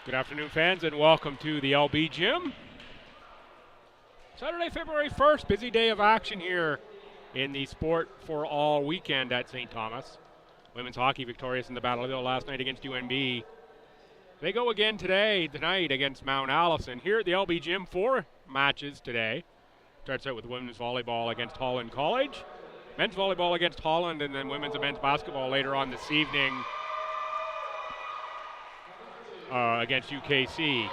Good afternoon, fans, and welcome to the LB Gym. Saturday, February 1st, busy day of action here in the Sport for All weekend at St. Thomas. Women's hockey victorious in the Battle of the Hill last night against UNB. They go again tonight against Mount Allison. Here at the LB Gym, 4 matches today. Starts out with women's volleyball against Holland College, men's volleyball against Holland, and then women's and men's basketball later on this evening against UKC.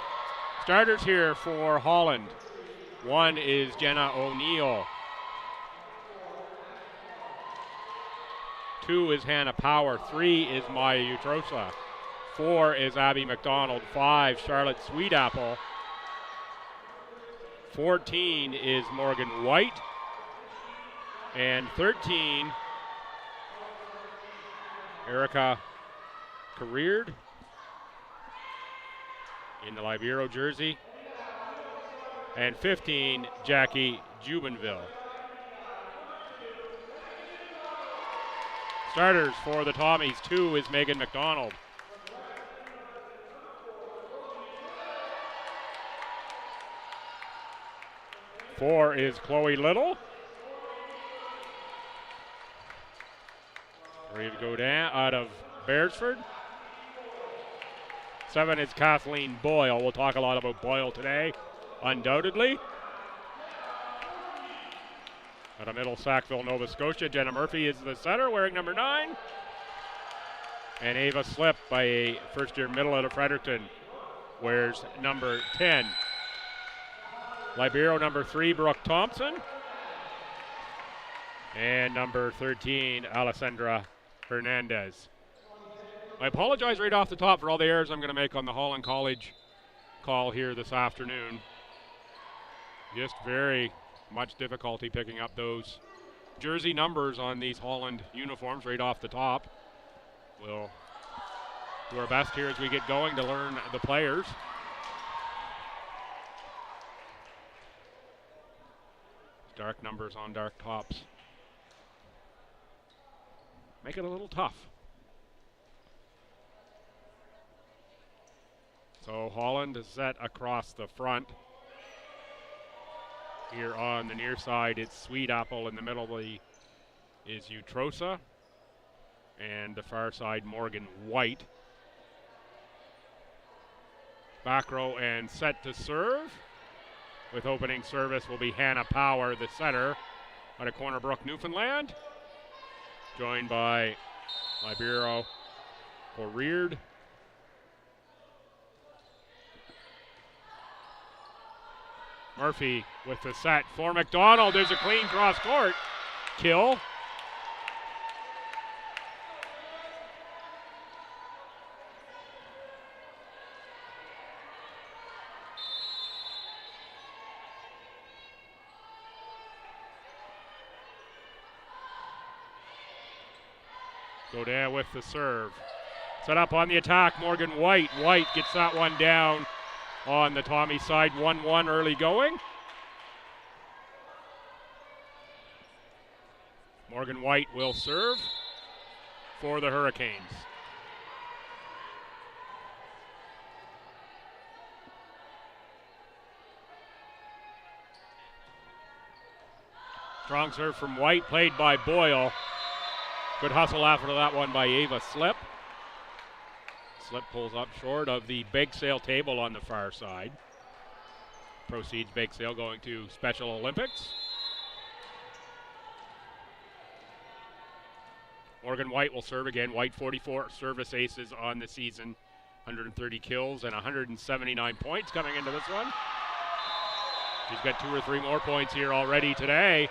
Starters here for Holland. 1 is Jenna O'Neill. 2 is Hannah Power. 3 is Maya Utrosa. 4 is Abby McDonald. 5, Charlotte Sweetapple. 14 is Morgan White. And 13, Erica Careerd in the Libero jersey. And 15, Jackie Jubenville. Starters for the Tommies. 2 is Megan McDonald. 4 is Chloe Little. 3 to go down out of Beresford. 7 is Kathleen Boyle. We'll talk a lot about Boyle today, undoubtedly. Out of Middle Sackville, Nova Scotia, Jenna Murphy is the center, wearing number 9. And Ava Slip, by a first-year middle out of Fredericton, wears number 10. Libero number 3, Brooke Thompson. And number 13, Alessandra Hernandez. I apologize right off the top for all the errors I'm going to make on the Holland College call here this afternoon. Just very much difficulty picking up those jersey numbers on these Holland uniforms right off the top. We'll do our best here as we get going to learn the players. Dark numbers on dark tops make it a little tough. So Holland is set across the front. Here on the near side, it's Sweetapple. In the middle is Utrosa. And the far side, Morgan White. Back row and set to serve. With opening service will be Hannah Power, the center, out of Corner Brook, Newfoundland. Joined by Libero Careerd. Murphy with the set for McDonald. There's a clean cross court kill. Go down with the serve. Set up on the attack, Morgan White. White gets that one down on the Tommy side. 1-1 early going. Morgan White will serve for the Hurricanes. Strong serve from White, played by Boyle. Good hustle after that one by Ava Slip. Slip pulls up short of the bake sale table on the far side. Proceeds bake sale going to Special Olympics. Morgan White will serve again. White 44 service aces on the season. 130 kills and 179 points coming into this one. She's got 2 or 3 more points here already today.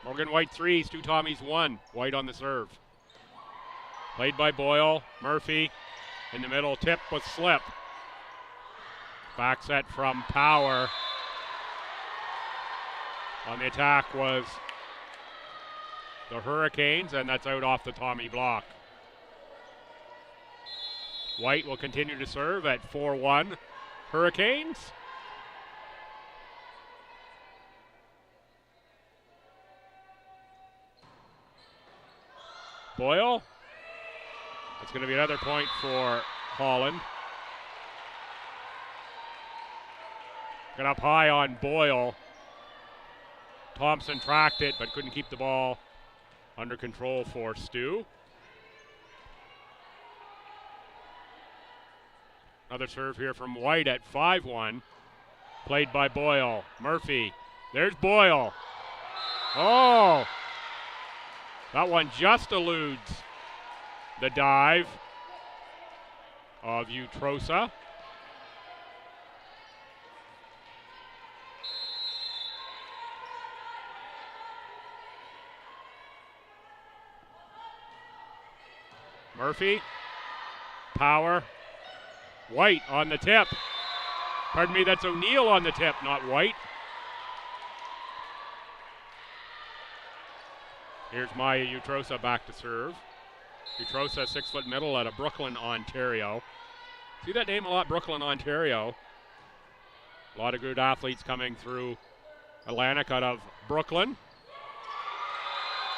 Morgan White 3, Stu Tommies 1. White on the serve. Played by Boyle. Murphy in the middle. Tip with Slip. Back set from Power. On the attack was the Hurricanes, and that's out off the Tommy block. White will continue to serve at 4-1 Hurricanes. Boyle. It's going to be another point for Holland. Got up high on Boyle. Thompson tracked it but couldn't keep the ball under control for STU. Another serve here from White at 5-1. Played by Boyle. Murphy. There's Boyle. Oh! That one just eludes the dive of Utrosa. Murphy. Power. White on the tip. Pardon me, that's O'Neill on the tip, not White. Here's Maya Utrosa back to serve. Utrosa, 6-foot middle out of Brooklyn, Ontario. See that name a lot, Brooklyn, Ontario. A lot of good athletes coming through Atlantic out of Brooklyn.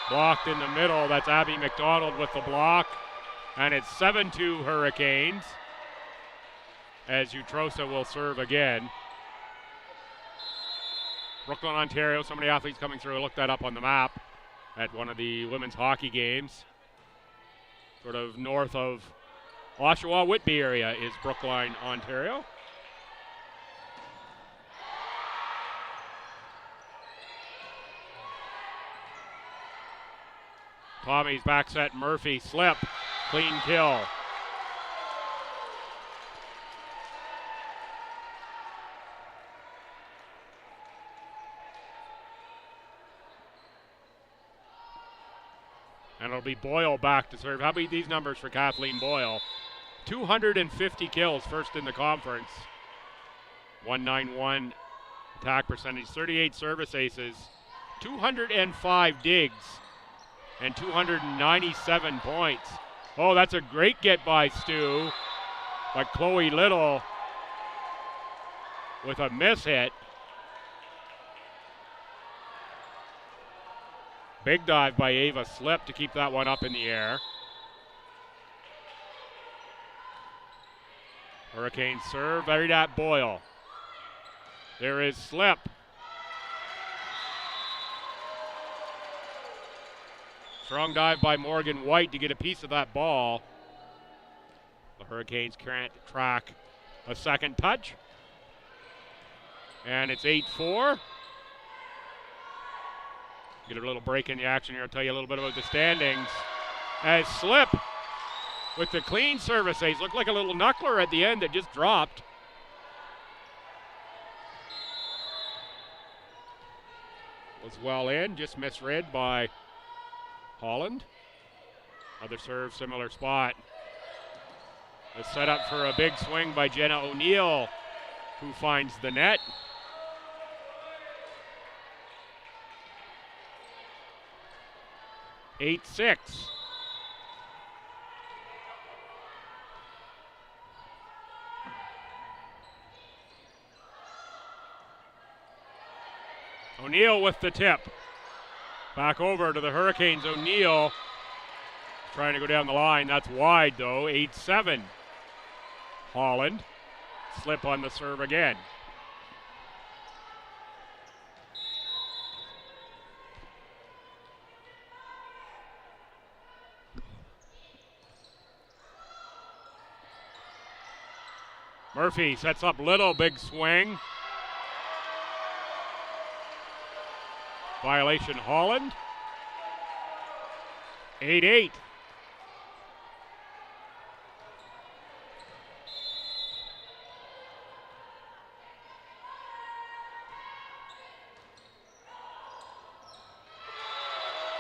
Blocked in the middle, that's Abby McDonald with the block. And it's 7-2 Hurricanes as Utrosa will serve again. Brooklyn, Ontario, so many athletes coming through. I looked that up on the map at one of the women's hockey games. Sort of north of Oshawa-Whitby area is Brookline, Ontario. Tommy's back set, Murphy, slip, clean kill. And it'll be Boyle back to serve. How about these numbers for Kathleen Boyle? 250 kills, first in the conference. 191 attack percentage, 38 service aces, 205 digs, and 297 points. Oh, that's a great get by Stu. But Chloe Little with a miss hit. Big dive by Ava Slip to keep that one up in the air. Hurricanes serve, buried at Boyle. There is Slip. Strong dive by Morgan White to get a piece of that ball. The Hurricanes can't track a second touch. And it's 8-4. Get a little break in the action here. I'll tell you a little bit about the standings. As Slip with the clean service ace. Looked like a little knuckler at the end that just dropped. Was well in, just misread by Holland. Other serve, similar spot. The setup for a big swing by Jenna O'Neill, who finds the net. (8-6). O'Neill with the tip. Back over to the Hurricanes. O'Neill trying to go down the line. That's wide though. 8-7. Holland. Slip on the serve again. Murphy sets up Little, big swing. Violation Holland. 8-8.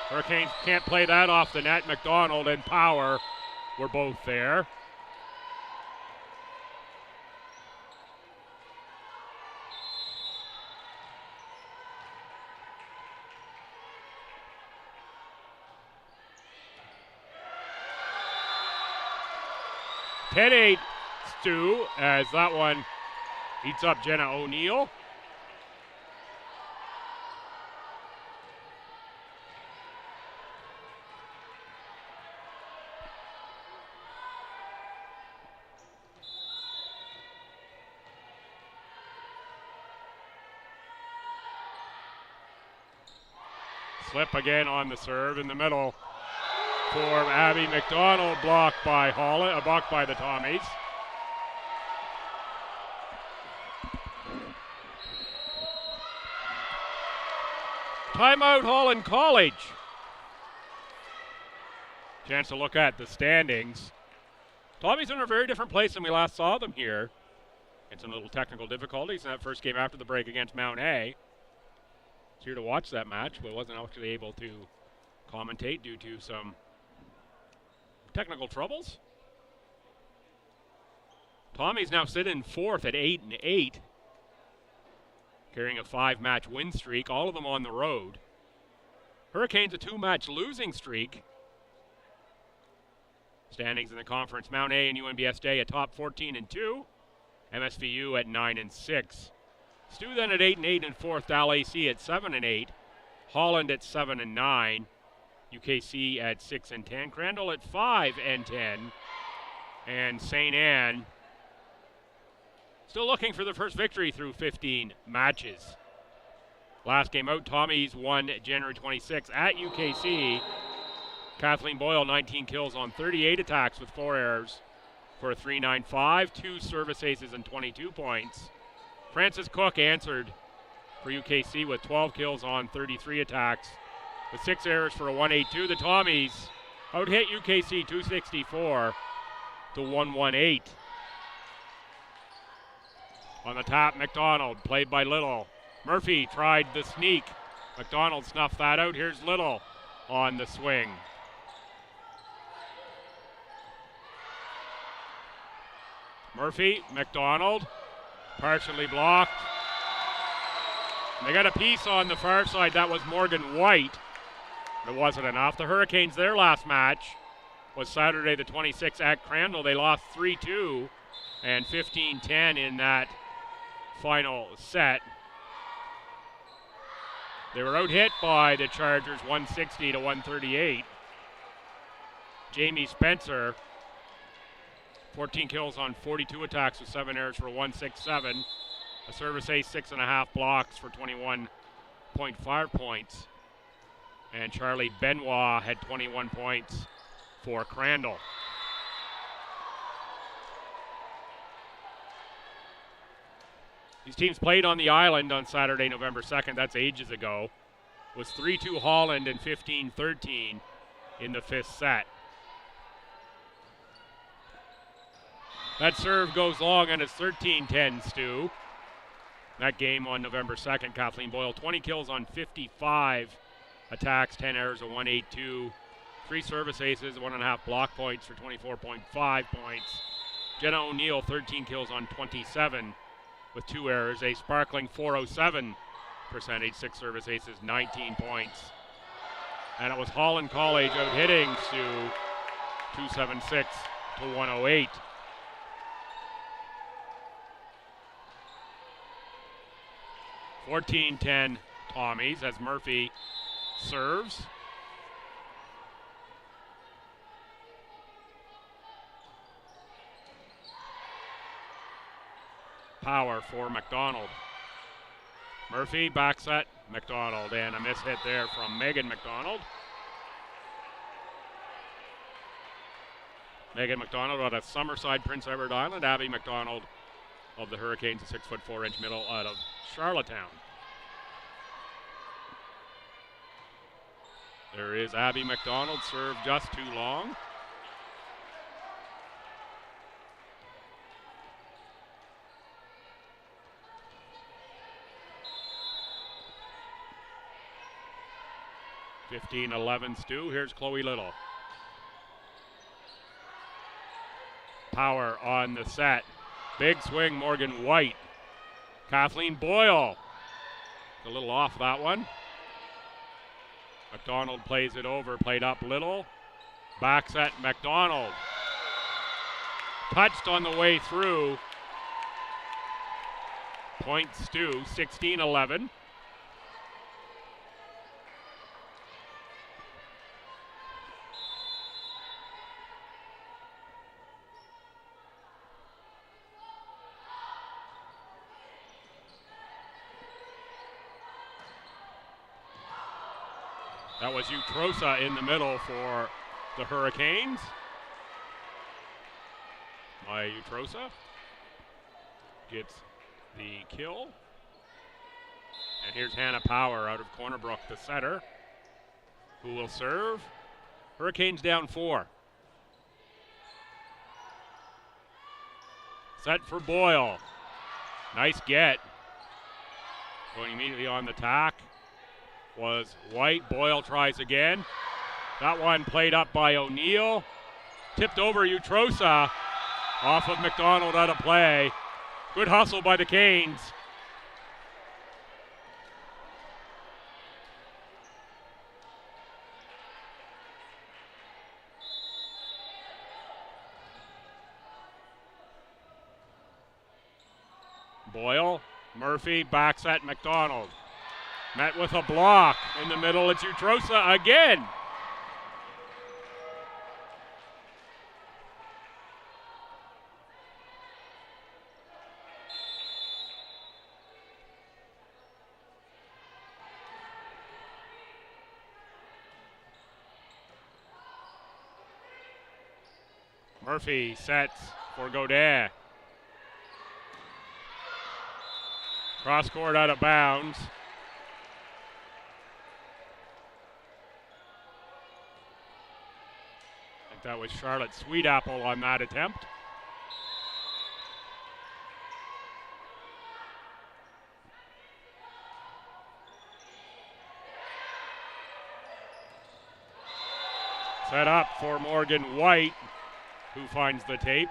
Hurricanes can't play that off the net. McDonald and Power were both there. (10-8) Stu, as that one eats up Jenna O'Neill. Slip again on the serve in the middle for Abby McDonald, blocked by Holland, blocked by the Tommies. Timeout, Holland College. Chance to look at the standings. Tommies in a very different place than we last saw them here. And some little technical difficulties in that first game after the break against Mount A. Was here to watch that match, but wasn't actually able to commentate due to some technical troubles. Tommies now sit in fourth at 8-8, carrying a 5-match win streak, all of them on the road. Hurricanes a 2-match losing streak. Standings in the conference: Mount A and UNBSJ atop 14-2. MSVU at 9-6. STU then at 8-8 in fourth. Dal AC at 7-8. Holland at 7-9. UKC at 6-10. Crandall at 5-10. And St. Anne still looking for the first victory through 15 matches. Last game out, Tommies won January 26 at UKC. Kathleen Boyle, 19 kills on 38 attacks with 4 errors for a 3.95, 2 service aces and 22 points. Frances Cook answered for UKC with 12 kills on 33 attacks with 6 errors for a 1.82. The Tommies out-hit UKC 264 to 118. On the top, McDonald, played by Little. Murphy tried the sneak. McDonald snuffed that out. Here's Little on the swing. Murphy, McDonald, partially blocked. They got a piece on the far side. That was Morgan White. It wasn't enough. The Hurricanes, their last match was Saturday the 26th at Crandall. They lost 3-2 and 15-10 in that final set. They were out-hit by the Chargers 160 to 138. Jamie Spencer, 14 kills on 42 attacks with 7 errors for 167. A service ace, 6.5 blocks for 21.5 points. And Charlie Benoit had 21 points for Crandall. These teams played on the island on Saturday, November 2nd. That's ages ago. It was 3-2 Holland and 15-13 in the 5th set. That serve goes long and it's 13-10 STU. That game on November 2nd, Kathleen Boyle, 20 kills on 55 attacks, 10 errors, a 182, 3 service aces, 1.5 block points for 24.5 points. Jenna O'Neill, 13 kills on 27 with 2 errors, a sparkling .407 percentage, 6 service aces, 19 points. And it was Holland College out hitting STU 276 to 108. (14-10) Tommies as Murphy serves. Power for McDonald. Murphy back set, McDonald, and a miss hit there from Megan McDonald. Megan McDonald out of Summerside, Prince Edward Island. Abby McDonald of the Hurricanes, a 6'4" middle out of Charlottetown. There is Abby McDonald, served just too long. (15-11) STU. Here's Chloe Little. Power on the set. Big swing, Morgan White. Kathleen Boyle. A little off that one. McDonald plays it over, played up Little. Back set, McDonald. Touched on the way through. Point STU, 16-11. That was Utrosa in the middle for the Hurricanes. Maya Utrosa gets the kill. And here's Hannah Power out of Corner Brook, the setter, who will serve. Hurricanes down 4. Set for Boyle. Nice get. Going immediately on the tack was White. Boyle tries again. That one played up by O'Neill. Tipped over Utrosa. Off of McDonald out of play. Good hustle by the Canes. Boyle, Murphy backs at McDonald. Met with a block in the middle. It's Utrosa again. Murphy sets for Godet. Cross court out of bounds. I think that was Charlotte Sweetapple on that attempt. Set up for Morgan White, who finds the tape.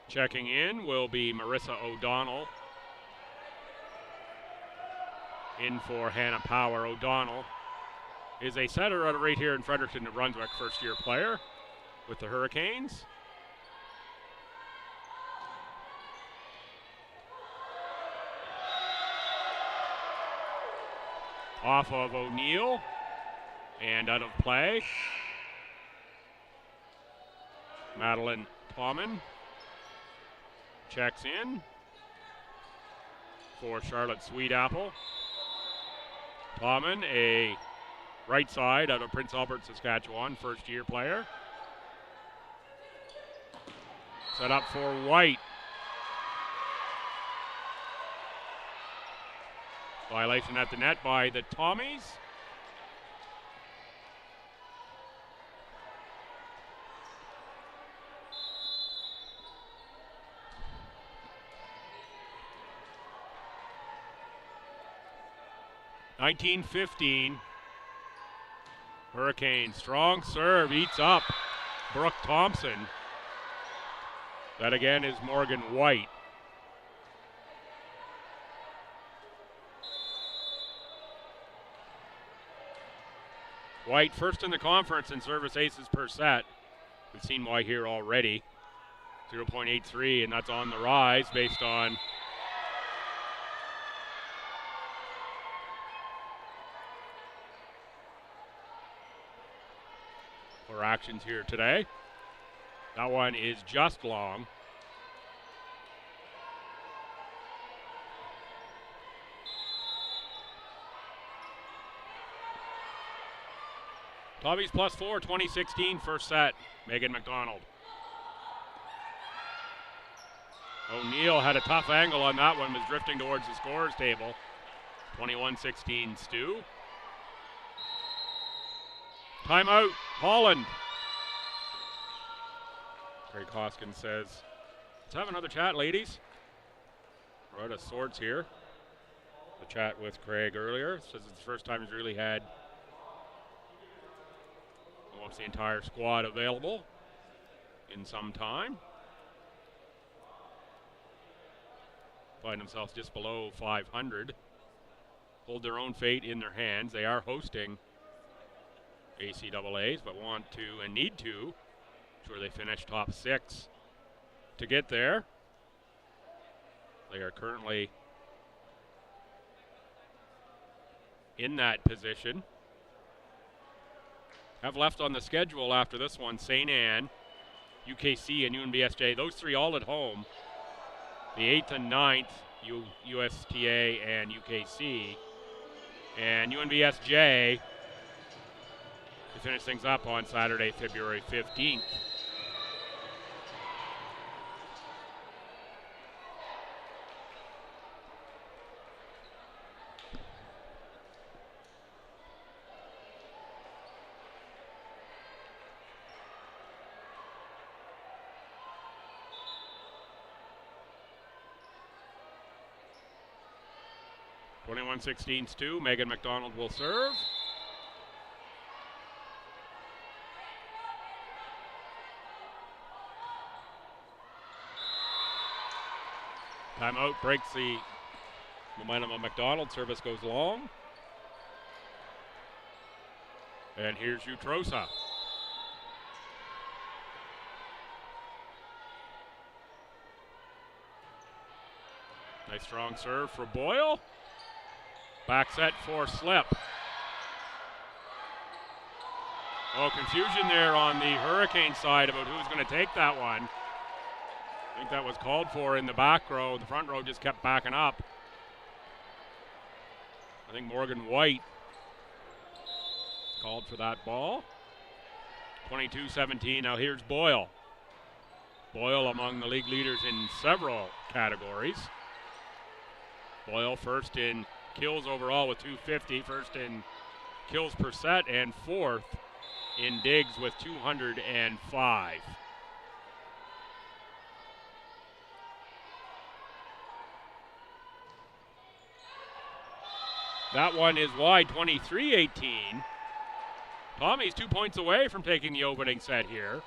Checking in will be Marissa O'Donnell. In for Hannah Power. O'Donnell is a setter out of right here in Fredericton, New Brunswick, first-year player with the Hurricanes. Off of O'Neill and out of play. Madeline Plowman checks in for Charlotte Sweetapple. Plowman, a right side out of Prince Albert, Saskatchewan, first-year player. Set up for White. Violation at the net by the Tommies. (19:15). Hurricanes, strong serve, eats up Brooke Thompson. That again is Morgan White. White first in the conference in service aces per set. We've seen White here already. 0.83, and that's on the rise based on her actions here today. That one is just long. Tommies +4, 2016 first set. Megan McDonald. O'Neill had a tough angle on that one, was drifting towards the scorer's table. 21-16 Stu. Timeout, Holland. Craig Hoskins says, let's have another chat, ladies. We're out of sorts here. The chat with Craig earlier. Says it's the first time he's really had almost the entire squad available in some time. Find themselves just below 500. Hold their own fate in their hands. They are hosting ACAAs, but want to and need to ensure they finish top 6 to get there. They are currently in that position. Have left on the schedule after this one St. Anne, UKC, and UNBSJ. Those three all at home. The 8th and 9th USTA and UKC. And UNVSJ to finish things up on Saturday, February 15th. (21-16) Megan McDonald will serve. Timeout breaks the momentum of McDonald. Service goes long. And here's Utrosa. Nice strong serve for Boyle. Back set for Slip. Oh, confusion there on the Hurricane side about who's going to take that one. I think that was called for in the back row. The front row just kept backing up. I think Morgan White called for that ball. 22-17. Now here's Boyle. Boyle among the league leaders in several categories. Boyle first in kills overall with 250, first in kills per set, and fourth in digs with 205. That one is wide, 23-18. Tommy's 2 points away from taking the opening set here.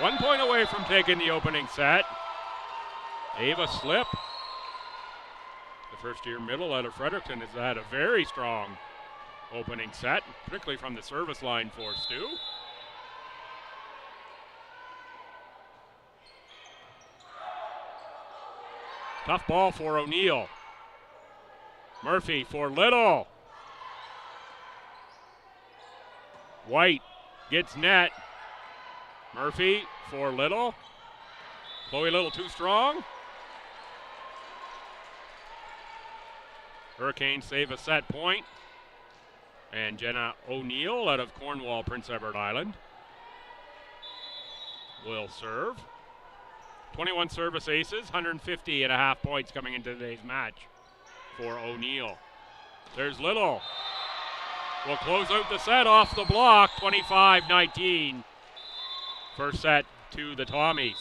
One point away from taking the opening set. Ava Slip, the first-year middle out of Fredericton, has had a very strong opening set, particularly from the service line for Stu. Tough ball for O'Neill. Murphy for Little. White gets net. Murphy for Little. Chloe Little too strong. Hurricanes save a set point. And Jenna O'Neill out of Cornwall, Prince Edward Island, will serve. 21 service aces, 150.5 points coming into today's match for O'Neill. There's Little. Will close out the set off the block, 25-19. First set to the Tommies.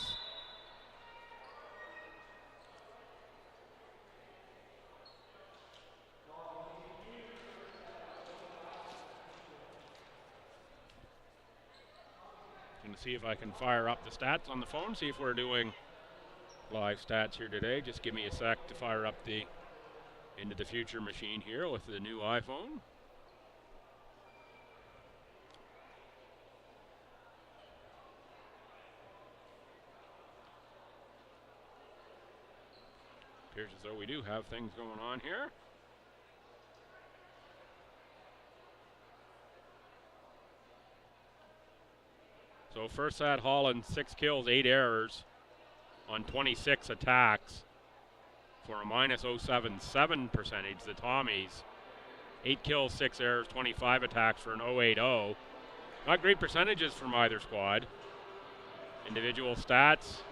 Going to see if I can fire up the stats on the phone, see if we're doing live stats here today. Just give me a sec to fire up the Into the Future machine here with the new iPhone. Appears as though we do have things going on here. So first set, Holland, 6 kills, 8 errors on 26 attacks for a minus 0.77 percentage. The Tommies, 8 kills, 6 errors, 25 attacks for an 0.80. Not great percentages from either squad. Individual stats.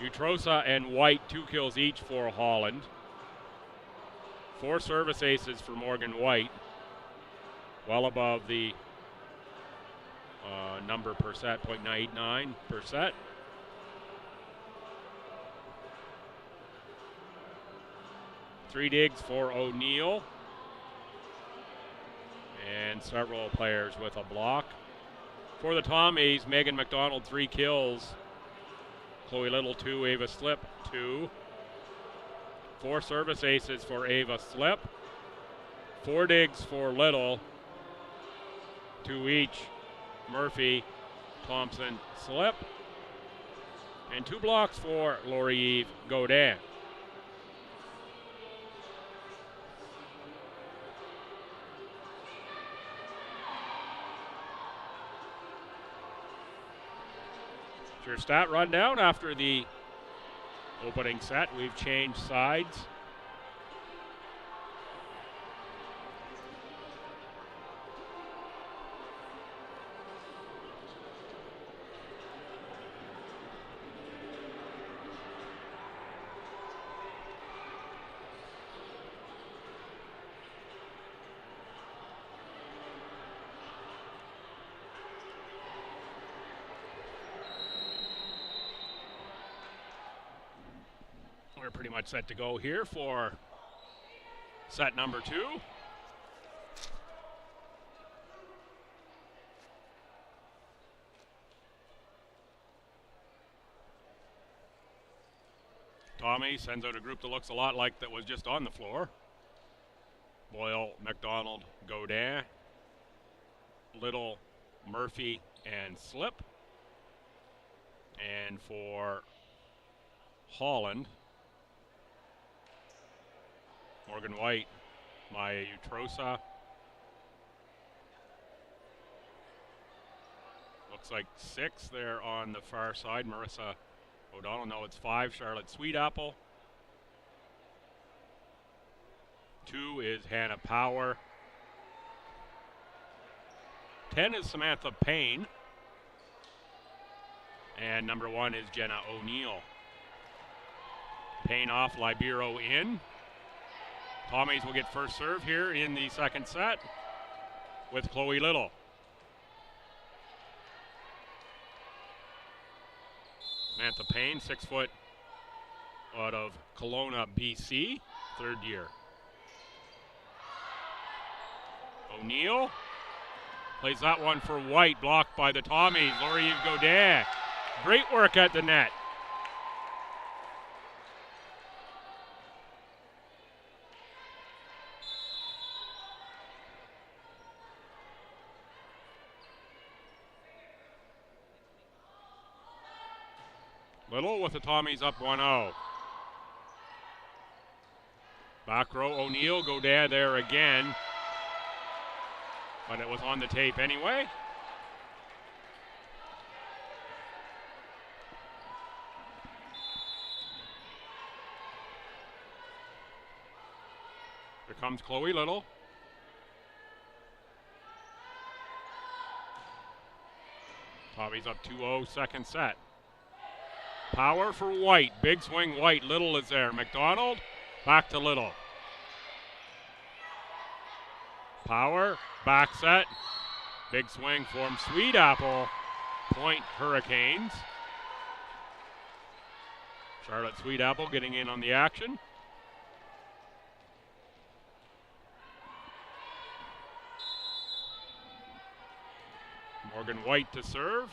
Utrosa and White, 2 kills each for Holland. 4 service aces for Morgan White. Well above the number per set, 0.89 per set. Three digs for O'Neill. And several players with a block. For the Tommies, Megan McDonald, 3 kills. Chloe Little, 2. Ava Slip, 2. 4 service aces for Ava Slip. 4 digs for Little. 2 each. Murphy, Thompson, Slip. And 2 blocks for Lori Eve Godin. Your stat rundown after the opening set. We've changed sides. We're pretty much set to go here for set number 2. Tommy sends out a group that looks a lot like that was just on the floor. Boyle, McDonald, Godin, Little, Murphy, and Slip. And for Holland, Morgan White, Maya Utrosa. Looks like 6 there on the far side. Marissa O'Donnell, no, it's 5. Charlotte Sweetapple. 2 is Hannah Power. 10 is Samantha Payne. And number 1 is Jenna O'Neill. Payne off, Libero in. Tommies will get first serve here in the second set with Chloe Little. Samantha Payne, 6 foot, out of Kelowna, BC, 3rd year. O'Neill plays that one for White, blocked by the Tommies. Laurie Godin, great work at the net. Little with the Tommies up 1-0. Back row, O'Neill, Godin there again. But it was on the tape anyway. Here comes Chloe Little. Tommies up 2-0, second set. Power for White. Big swing, White. Little is there. McDonald, back to Little. Power, back set. Big swing from Sweetapple. Point Hurricanes. Charlotte Sweetapple getting in on the action. Morgan White to serve.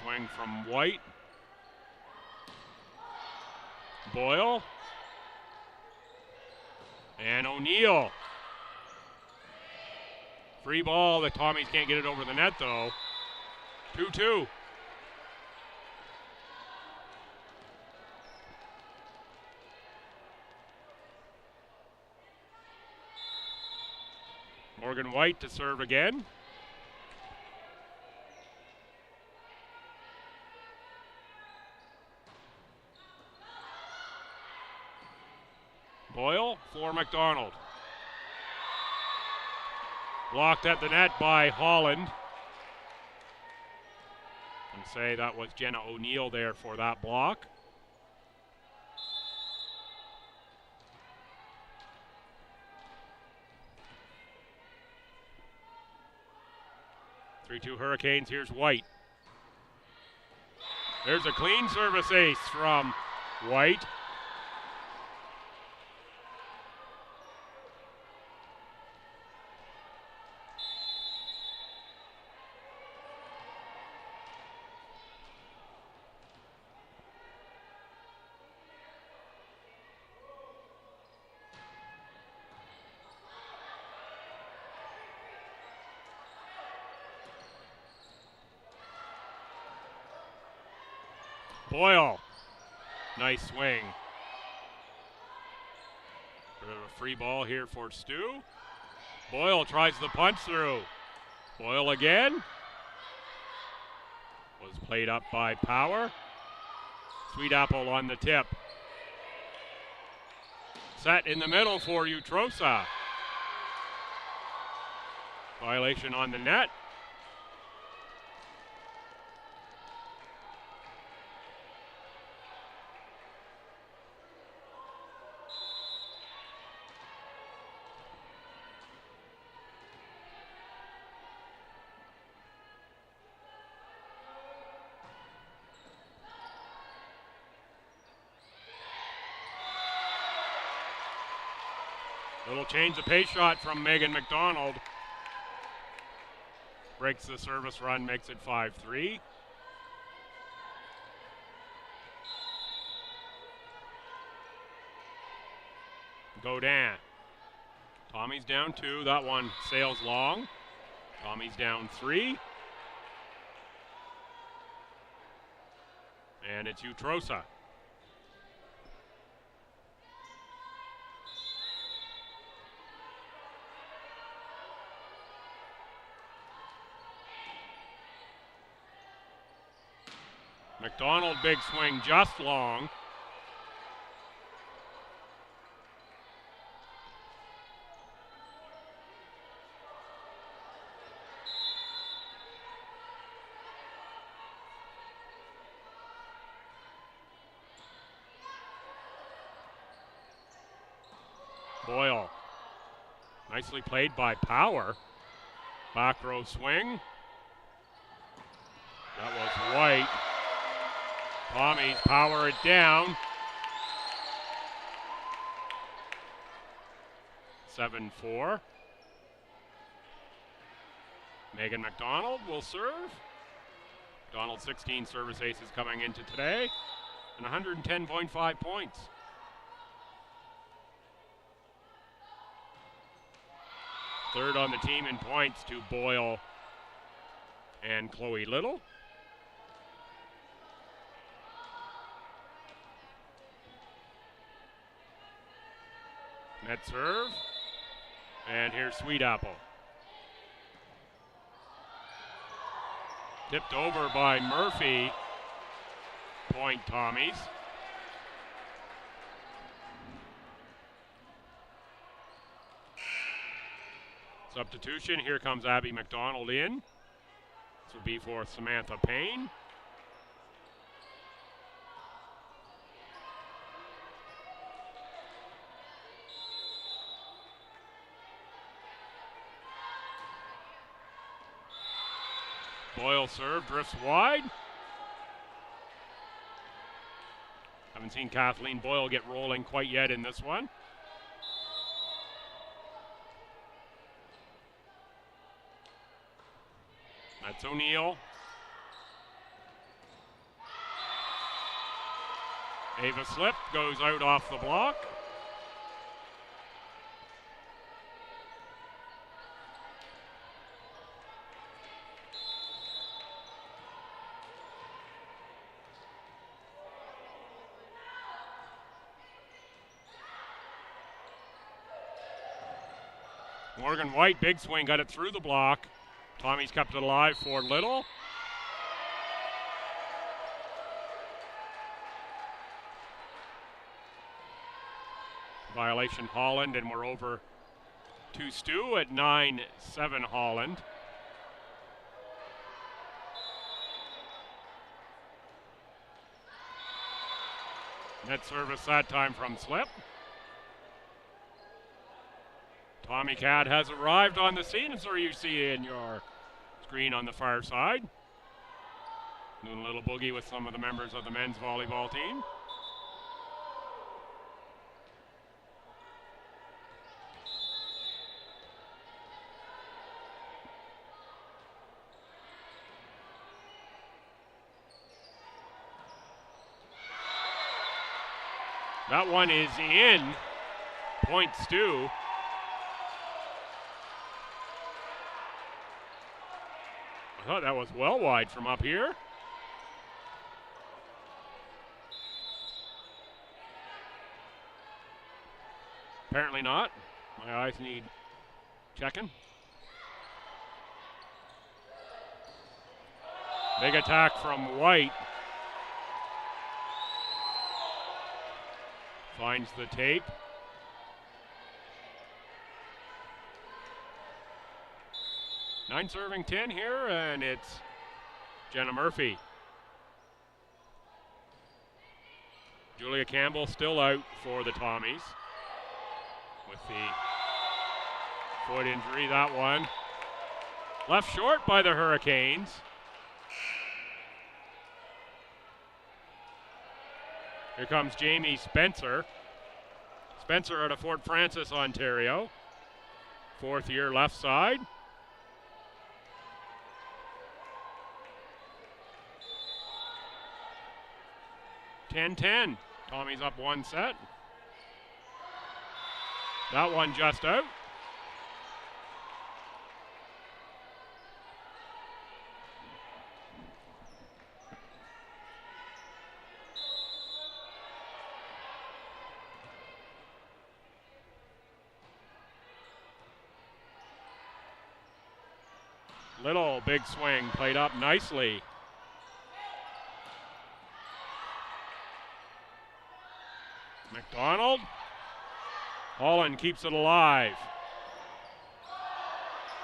Swing from White. Boyle. And O'Neill. Free ball. The Tommies can't get it over the net though. 2-2. Morgan White to serve again. Boyle for McDonald. Blocked at the net by Holland. And say that was Jenna O'Neill there for that block. Three-two Hurricanes. Here's White. There's a clean service ace from White. Boyle, nice swing. Bit of a free ball here for Stu. Boyle tries the punch through. Boyle again. Was played up by Power. Sweet Apple on the tip. Set in the middle for Utrosa. Violation on the net. Little change of pace shot from Megan McDonald. Breaks the service run, makes it 5-3. Godin. Tommy's down 2. That one sails long. Tommy's down 3. And it's Utrosa. McDonald, big swing, just long. Boyle. Nicely played by Power. Back row swing. That was White. Tommy's Power it down. 7-4. Megan McDonald will serve. McDonald 16 service aces coming into today and 110.5 points. Third on the team in points to Boyle and Chloe Little. Net serve. And here's Sweet Apple. Tipped over by Murphy. Point Tommies. Substitution. Here comes Abby McDonald in. This will be for Samantha Payne. Boyle serve, drifts wide. Haven't seen Kathleen Boyle get rolling quite yet in this one. That's O'Neill. Ava slip, goes out off the block. Morgan White, big swing, got it through the block. Tommy's kept it alive for Little. Violation Holland, and we're over to STU at 9-7 Holland. Net service that time from Slip. Tommy Cadd has arrived on the scene, so you see in your screen on the far side. Doing a little boogie with some of the members of the men's volleyball team. That one is in. Point STU. I thought that was well wide from up here. Apparently not. My eyes need Checking. Big attack from White. Finds the tape. Nine serving 10 here, and it's Jenna Murphy. Julia Campbell still out for the Tommies with the foot injury. That one left short by the Hurricanes. Here comes Jamie Spencer. Spencer out of Fort Francis, Ontario. Fourth year left side. (10-10). Tommy's up one set. That one just out. Little big swing played up nicely. McDonald. Holland keeps it alive.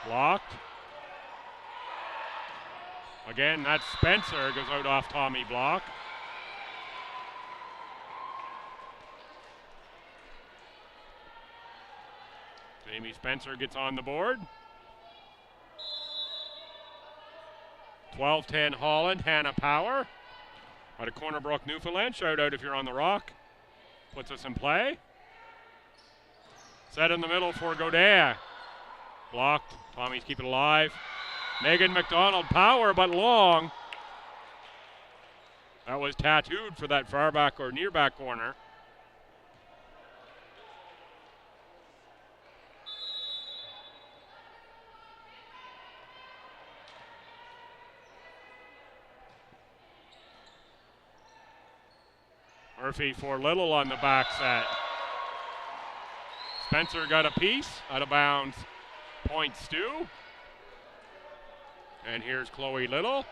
Blocked. Again, that's Spencer, goes out off Tommy block. Jamie Spencer gets on the board. 12-10 Holland. Hannah Power out of Corner Brook, Newfoundland. Shout out if you're on the rock. Puts us in play. Set in the middle for Godin. Blocked. Tommy's keep it alive. Megan McDonald, power but long. That was tattooed for that far back or near back corner. Murphy for Little on the back set. Spencer got a piece, out of bounds, point Stu. And here's Chloe Little.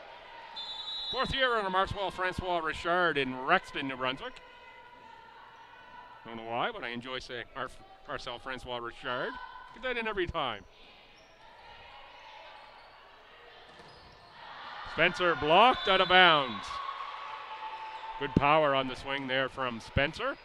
Fourth year under Marcel Francois Richard in Rexton, New Brunswick. Don't know why, but I enjoy saying Marcel Francois Richard. Get that in every time. Spencer blocked, out of bounds. Good power on the swing there from Spencer.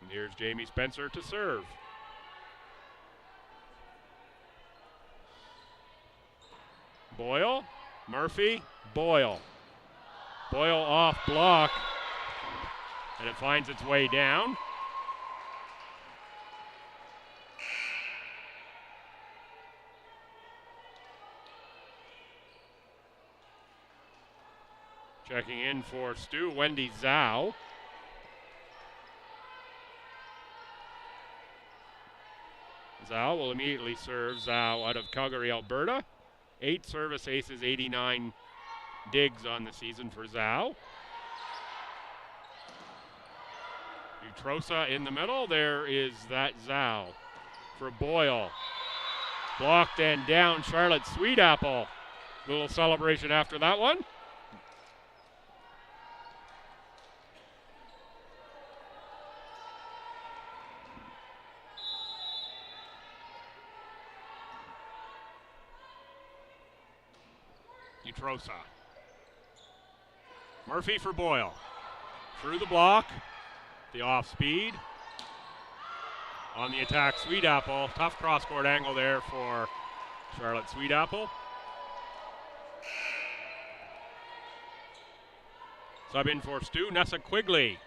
And here's Jamie Spencer to serve. Boyle, Murphy, Boyle. Boyle off block, and it finds its way down. Checking in for Stu, Wendy Zhao. Zhao will immediately serve. Zhao out of Calgary, Alberta. 8 service aces, 89 digs on the season for Zhao. Utrosa in the middle. There is that Zhao for Boyle. Blocked and down Charlotte Sweetapple. Little celebration after that one. Utrosa. Murphy for Boyle. Through the block. The off speed. On the attack, Sweetapple. Tough cross-court angle there for Charlotte Sweetapple. Sub in for Stu, Nessa Quigley.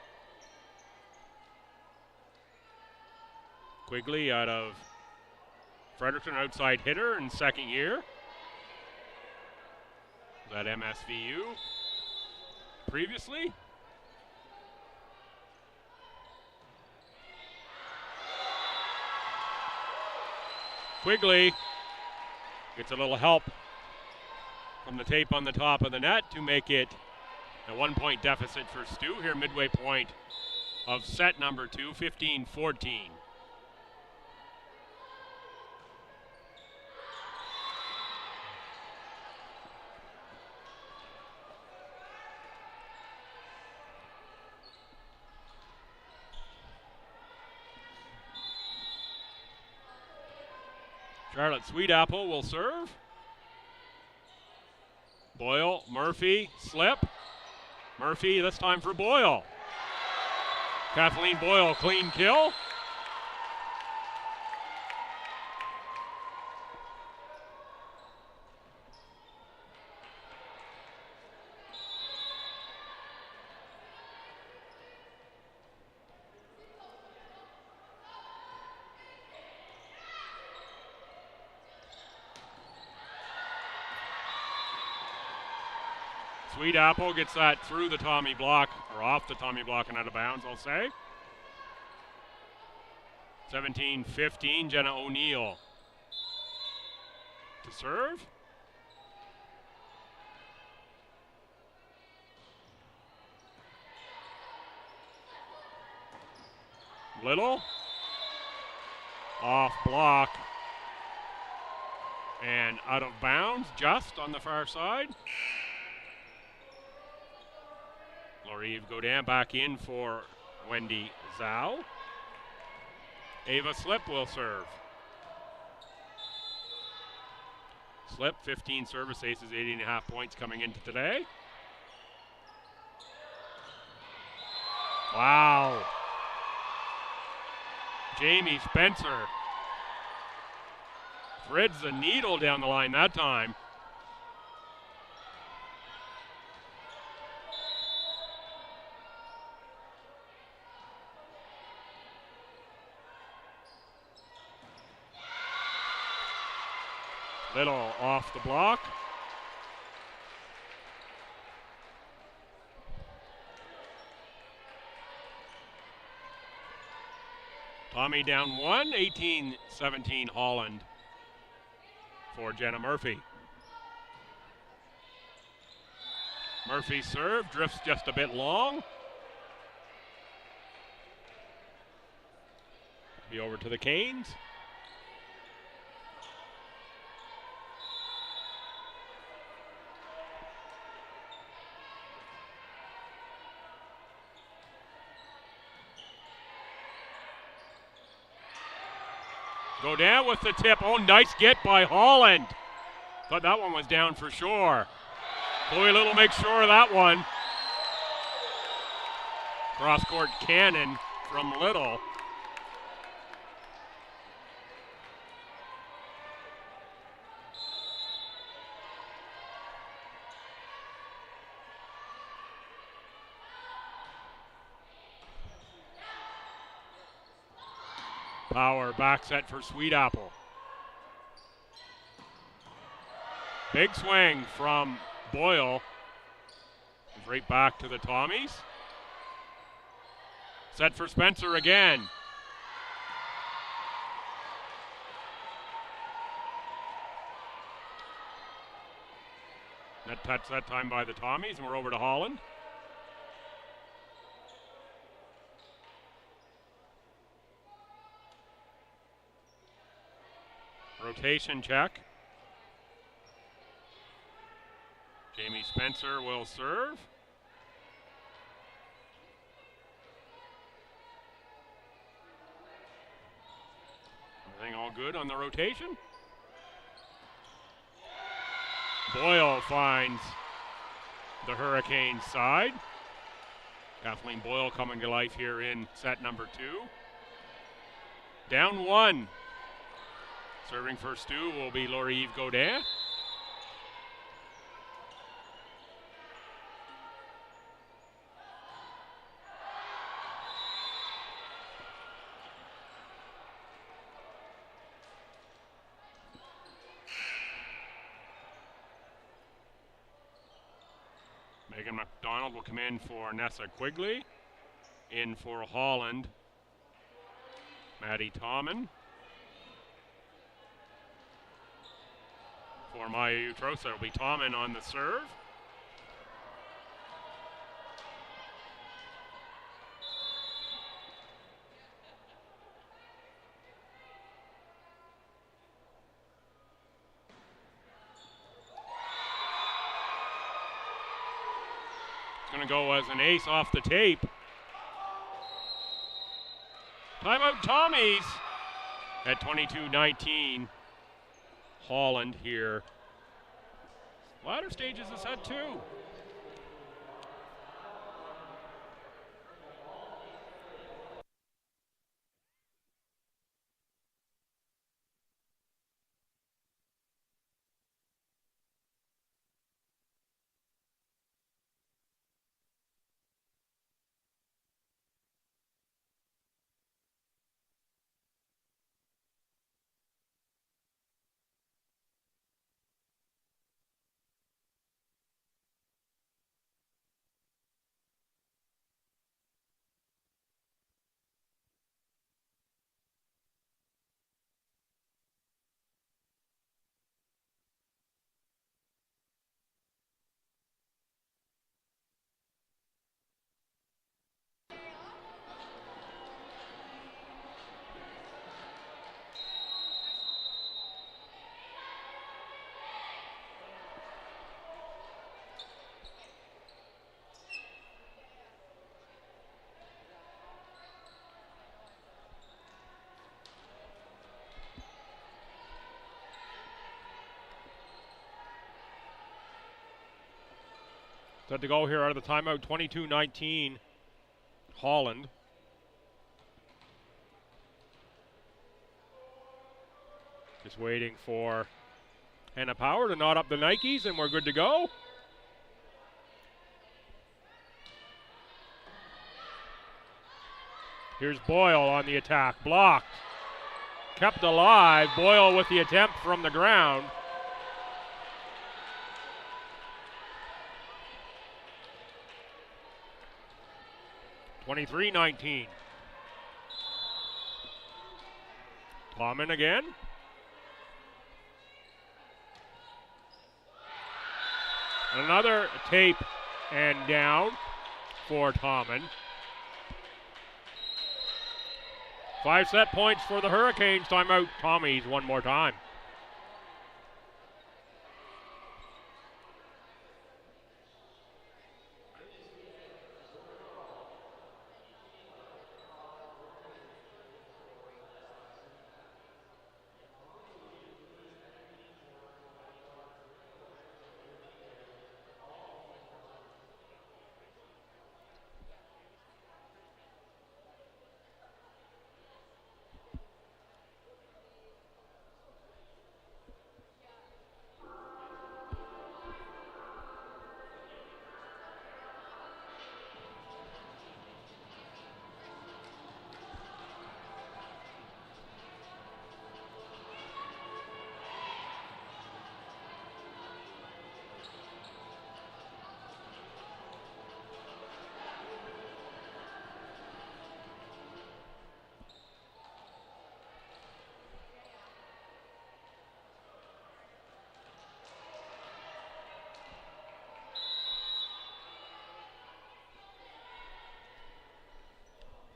Quigley out of Fredericton, outside hitter in second year. That MSVU previously. Quigley gets a little help from the tape on the top of the net to make it A 1 point deficit for STU here, midway point of set number 2, 15-14. Charlotte Sweetapple will serve. Boyle, Murphy, slip. Murphy, this time for Boyle. Kathleen Boyle, clean kill. Sweetapple gets that through the Tommy block, or off the Tommy block and out of bounds, I'll say. 17-15, Jenna O'Neill to serve. Little, off block, and out of bounds, just on the far side. Laurive Godin back in for Wendy Zhao. Ava Slip will serve. Slip, 15 service aces, 80.5 points coming into today. Wow. Jamie Spencer threads the needle down the line that time. Little off the block. Tommy down 1, 18-17 Holland for Jenna Murphy. Murphy's serve drifts just a bit long. Be over to the Canes. Go down with the tip. Oh, nice get by Holland. Thought that one was down for sure. Chloe Little makes sure of that one. Cross-court cannon from Little. Power back set for Sweetapple. Big swing from Boyle. Right back to the Tommies. Set for Spencer again. Net touch that time by the Tommies, and we're over to Holland. Rotation check. Jamie Spencer will serve. Everything all good on the rotation. Boyle finds the Hurricanes side. Kathleen Boyle coming to life here in set number 2. Down 1. Serving for STU will be Laurive Godin. Megan McDonald will come in for Nessa Quigley. In for Holland, Maddie Tommen. For Maya Utrosa, it'll be Tommen on the serve. going to go as an ace off the tape. Timeout Tommies at 22-19. Holland here. Latter stages of set 2. Set to go here out of the timeout, 22-19, Holland. Just waiting for Hannah Power to knot up the Nikes, and we're good to go. Here's Boyle on the attack, blocked. Kept alive, Boyle with the attempt from the ground. (23-19). Tommen again. Another tape and down for Tommen. 5 set points for the Hurricanes. Timeout Tommies one more time.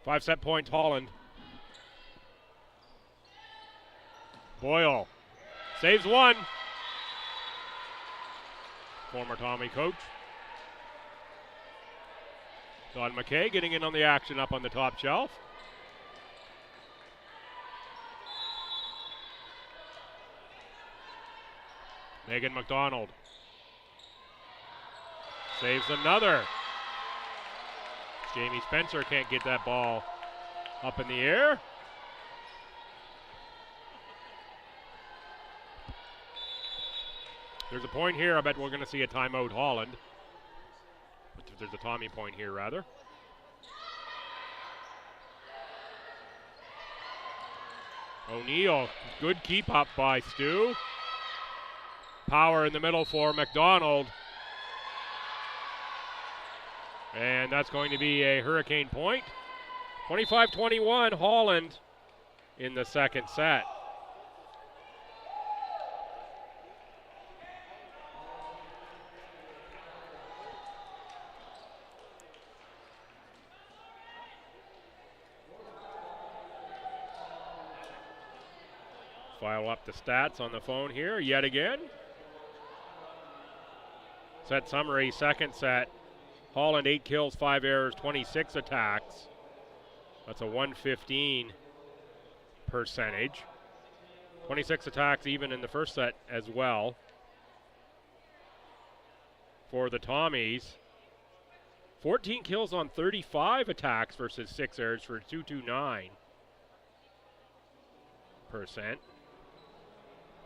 Five set points, Holland. Boyle saves one. Former Tommy coach. Don McKay getting in on the action up on the top shelf. Megan McDonald saves another. Jamie Spencer can't get that ball up in the air. There's a point here. I bet we're going to see a timeout Holland. There's a Tommy point here, rather. O'Neill, good keep up by Stu. Power in the middle for McDonald. And that's going to be a Hurricane point. 25-21, Holland in the second set. File up the stats on the phone here yet again. Set summary, second set. Holland 8 kills, 5 errors, 26 attacks. That's a 115 percentage. 26 attacks even in the first set as well. For the Tommies, 14 kills on 35 attacks versus 6 errors for 229%.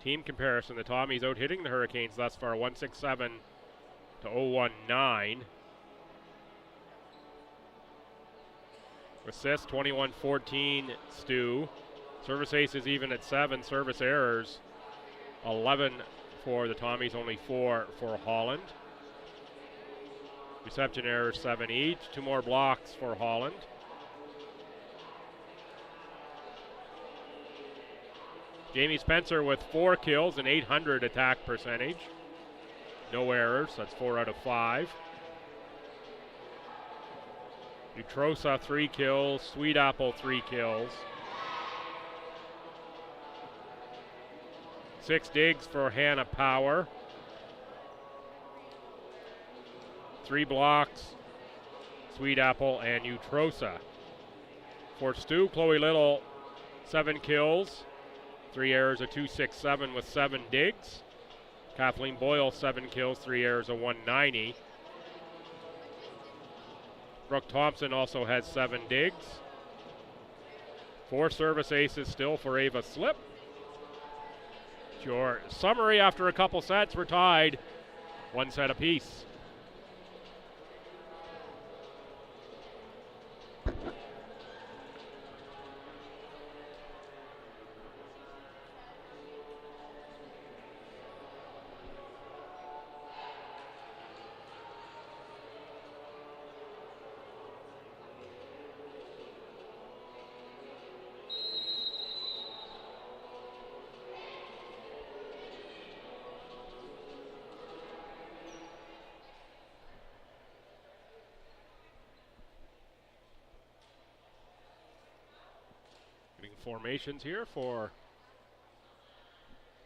Team comparison, the Tommies out hitting the Hurricanes thus far, 167 to 019. Assists, 21-14 STU. Service aces even at 7. Service errors, 11 for the Tommies, only 4 for Holland. Reception errors, 7 each. 2 more blocks for Holland. Jamie Spencer with 4 kills and 800 attack percentage. No errors, that's 4 out of 5. Utrosa 3 kills, Sweet Apple 3 kills. 6 digs for Hannah Power. 3 blocks, Sweet Apple and Utrosa. For Stu, Chloe Little, 7 kills, 3 errors, a 267 with 7 digs. Kathleen Boyle, 7 kills, 3 errors, a 190. Brooke Thompson also has 7 digs. 4 service aces still for Ava Slip. Your summary after a couple sets, we're tied 1 set apiece. Formations here for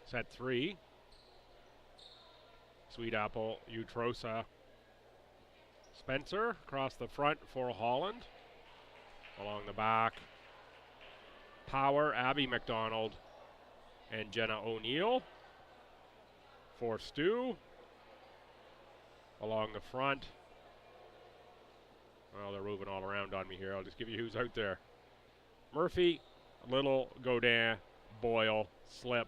set 3. Sweet Apple, Utrosa, Spencer across the front for Holland. Along the back, Power, Abby McDonald, and Jenna O'Neill. For Stu, along the front. Well, they're moving all around on me here. I'll just give you who's out there. Murphy, Little, Godin, Boyle, Slip.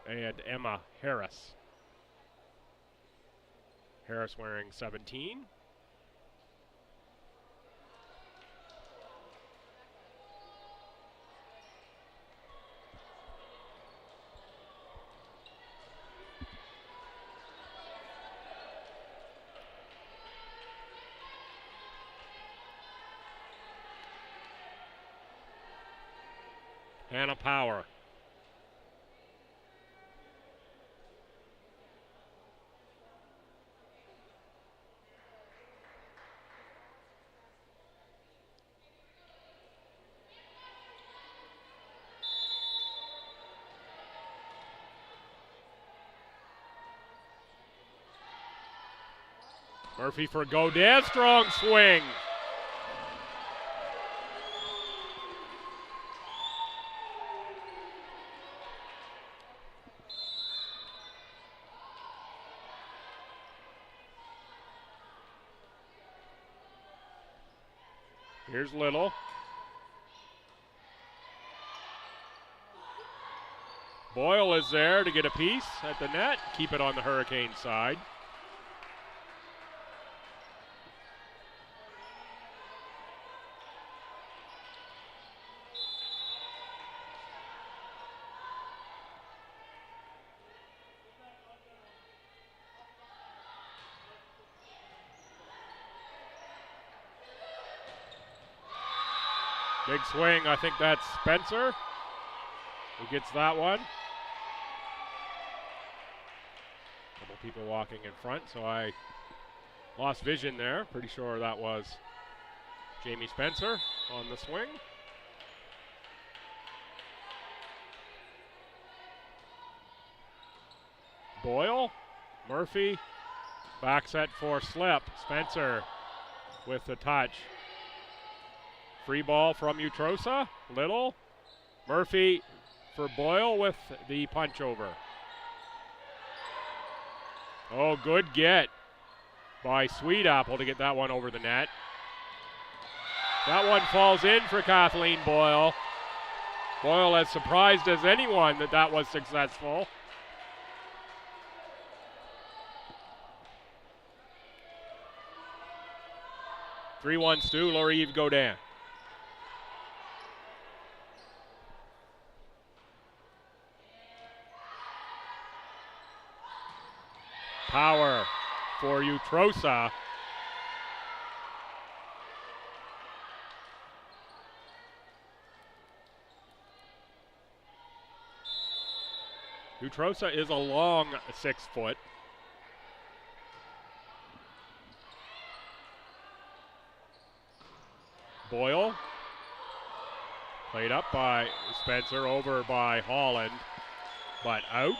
And Emma Harris. Harris wearing 17. Hannah Power. Murphy for Godin, strong swing. Here's Little. Boyle is there to get a piece at the net, keep it on the Hurricane side. Big swing, I think that's Spencer who gets that one. Couple people walking in front, so I lost vision there. Pretty sure that was Jamie Spencer on the swing. Boyle, Murphy, back set for slip. Spencer with the touch. Free ball from Utrosa, Little. Murphy for Boyle with the punch over. Oh, good get by Sweet Apple to get that one over the net. That one falls in for Kathleen Boyle. Boyle as surprised as anyone that was successful. (3-1 Stu, Laurive Godin. Power for Utrosa. Utrosa is a long 6 foot. Boyle. Played up by Spencer, over by Holland, but out.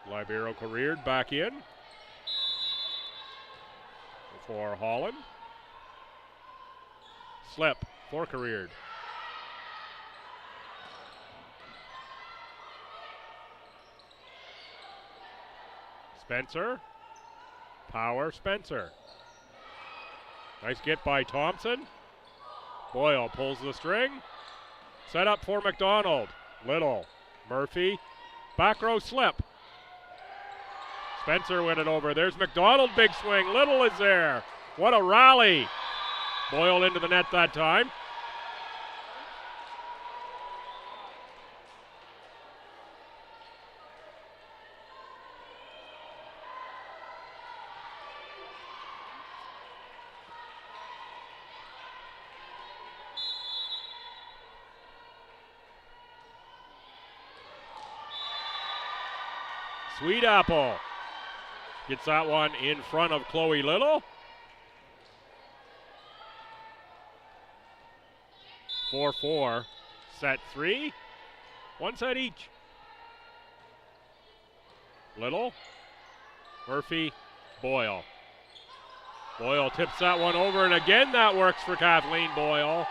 Libero careered back in for Holland. Slip for careered. Spencer. Power, Spencer. Nice get by Thompson. Boyle pulls the string. Set up for McDonald. Little. Murphy. Back row slip. Spencer went it over. There's McDonald, big swing. Little is there. What a rally. Boyle into the net that time. Sweet Apple gets that one in front of Chloe Little. 4-4, set 3, 1 set each. Little, Murphy, Boyle. Boyle tips that one over, and again that works for Kathleen Boyle.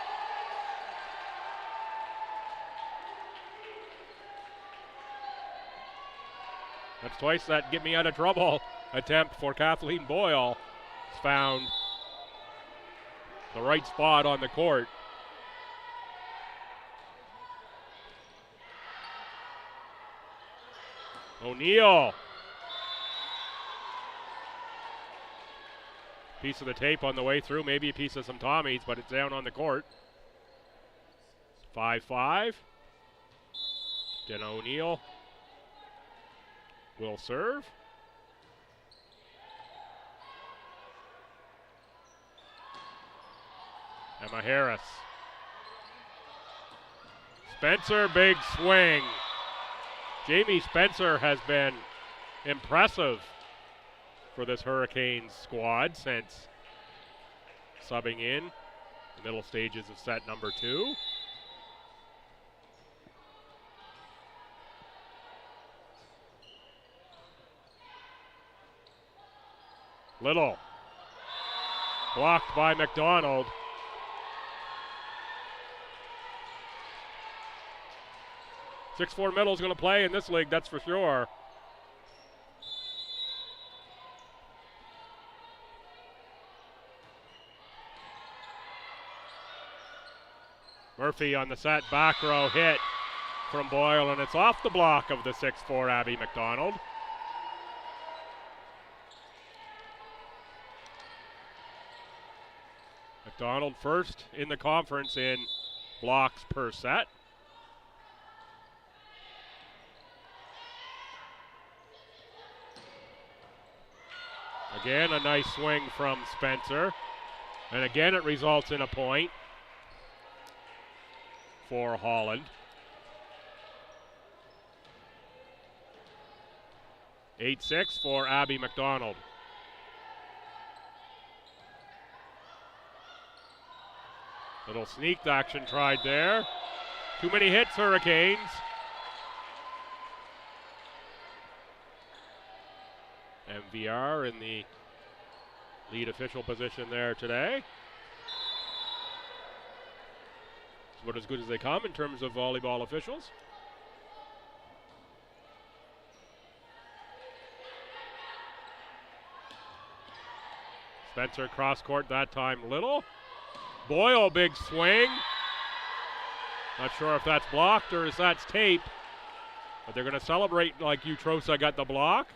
That's twice that get me out of trouble attempt for Kathleen Boyle. Has found the right spot on the court. O'Neill. Piece of the tape on the way through, maybe a piece of some Tommies, but it's down on the court. 5-5. Jenna O'Neill will serve. Emma Harris. Spencer, big swing. Jamie Spencer has been impressive for this Hurricanes squad since subbing in the middle stages of set number 2. Little. Blocked by McDonald. (6-4) middle is going to play in this league, that's for sure. Murphy on the set, back row hit from Boyle, and it's off the block of the 6'4" Abby McDonald. McDonald first in the conference in blocks per set. Again, a nice swing from Spencer. And again, it results in a point for Holland. 8-6 for Abby McDonald. Little sneak action tried there. Too many hits, Hurricanes. MVR in the lead official position there today. It's about as good as they come in terms of volleyball officials. Spencer cross court that time, Little. Boyle, big swing. Not sure if that's blocked or if that's tape, but they're going to celebrate like Utrosa got the block.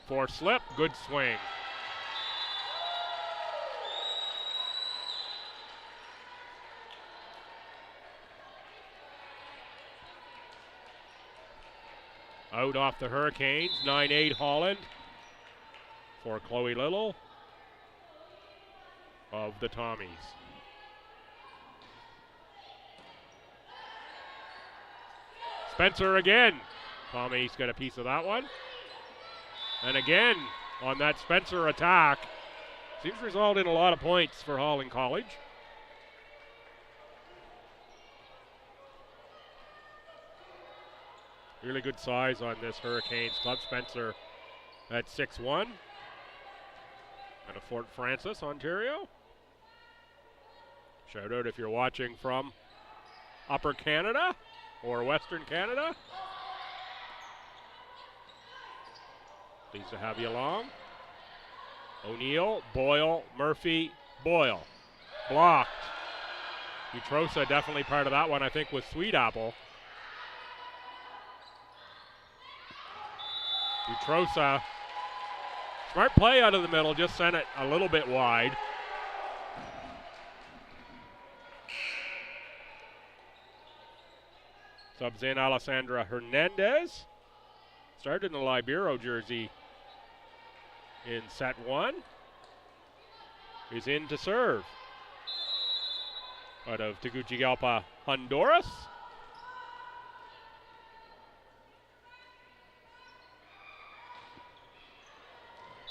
For slip, good swing. Out off the Hurricanes, 9-8 Holland for Chloe Little of the Tommies. Spencer again. Tommies got a piece of that one. And again, on that Spencer attack, seems to result in a lot of points for Holland College. Really good size on this Hurricanes club. Spencer at 6'1", out of Fort Francis, Ontario. Shout out if you're watching from Upper Canada or Western Canada. Pleased to have you along. O'Neill, Boyle, Murphy, Boyle. Blocked. Utrosa definitely part of that one, I think, with Sweet Apple. Utrosa, smart play out of the middle, just sent it a little bit wide. Subs in Alessandra Hernandez. Started in the Libero jersey in set one. Is in to serve. Out of Tegucigalpa, Honduras.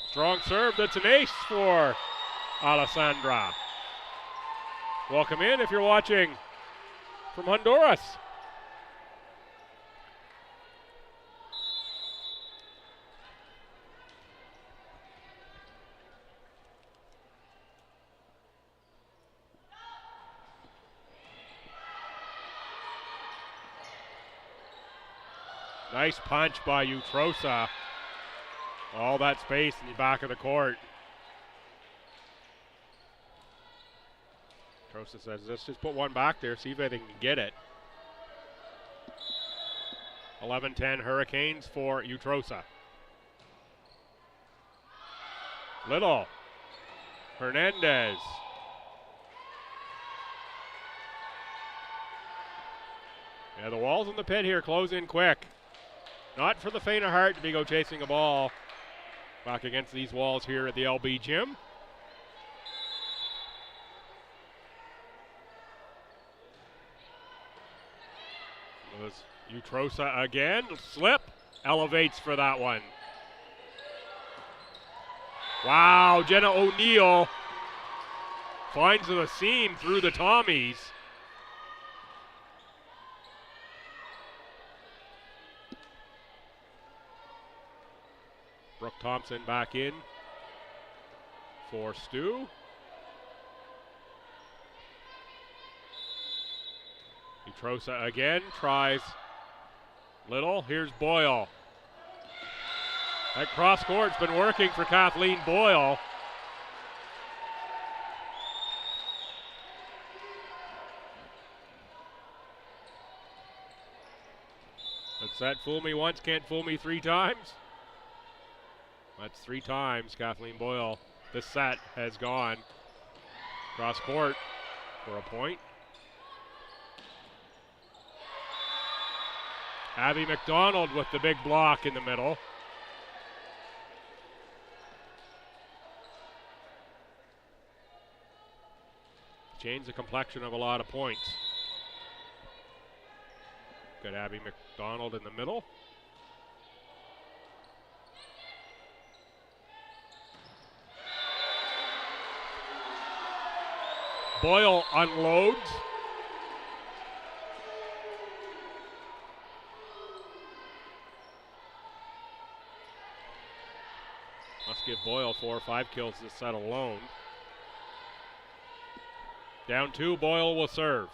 Strong serve, that's an ace for Alessandra. Welcome in if you're watching from Honduras. Nice punch by Utrosa. All that space in the back of the court. Utrosa says, let's just put one back there, see if anything can get it. 11-10 Hurricanes for Utrosa. Little. Hernandez. Yeah, the walls in the pit here close in quick. Not for the faint of heart to be go chasing a ball back against these walls here at the LB gym. It was Utrosa again. Slip. Elevates for that one. Wow, Jenna O'Neill finds the seam through the Tommies. Brooke Thompson back in for STU. Utrosa again tries Little. Here's Boyle. That cross court's been working for Kathleen Boyle. That's that fool me once, can't fool me three times. That's three times Kathleen Boyle this set has gone cross court for a point. Abby McDonald with the big block in the middle. Change the complexion of a lot of points. Got Abby McDonald in the middle. Boyle unloads. Must give Boyle 4 or 5 kills this set alone. Down 2, Boyle will serve.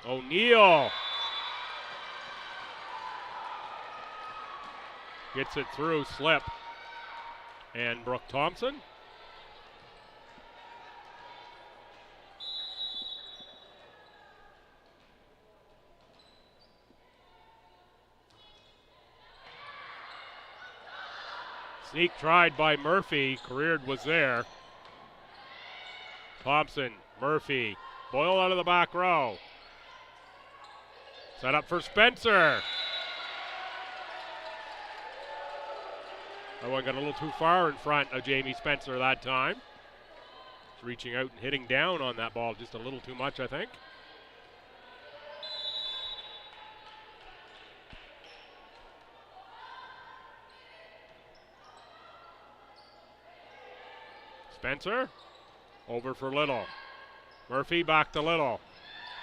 O'Neill gets it through, slip. And Brooke Thompson. Sneak tried by Murphy. Careered was there. Thompson, Murphy. Boyle out of the back row. Set up for Spencer. That one got a little too far in front of Jamie Spencer that time. He's reaching out and hitting down on that ball just a little too much, I think. Spencer, over for Little. Murphy back to Little.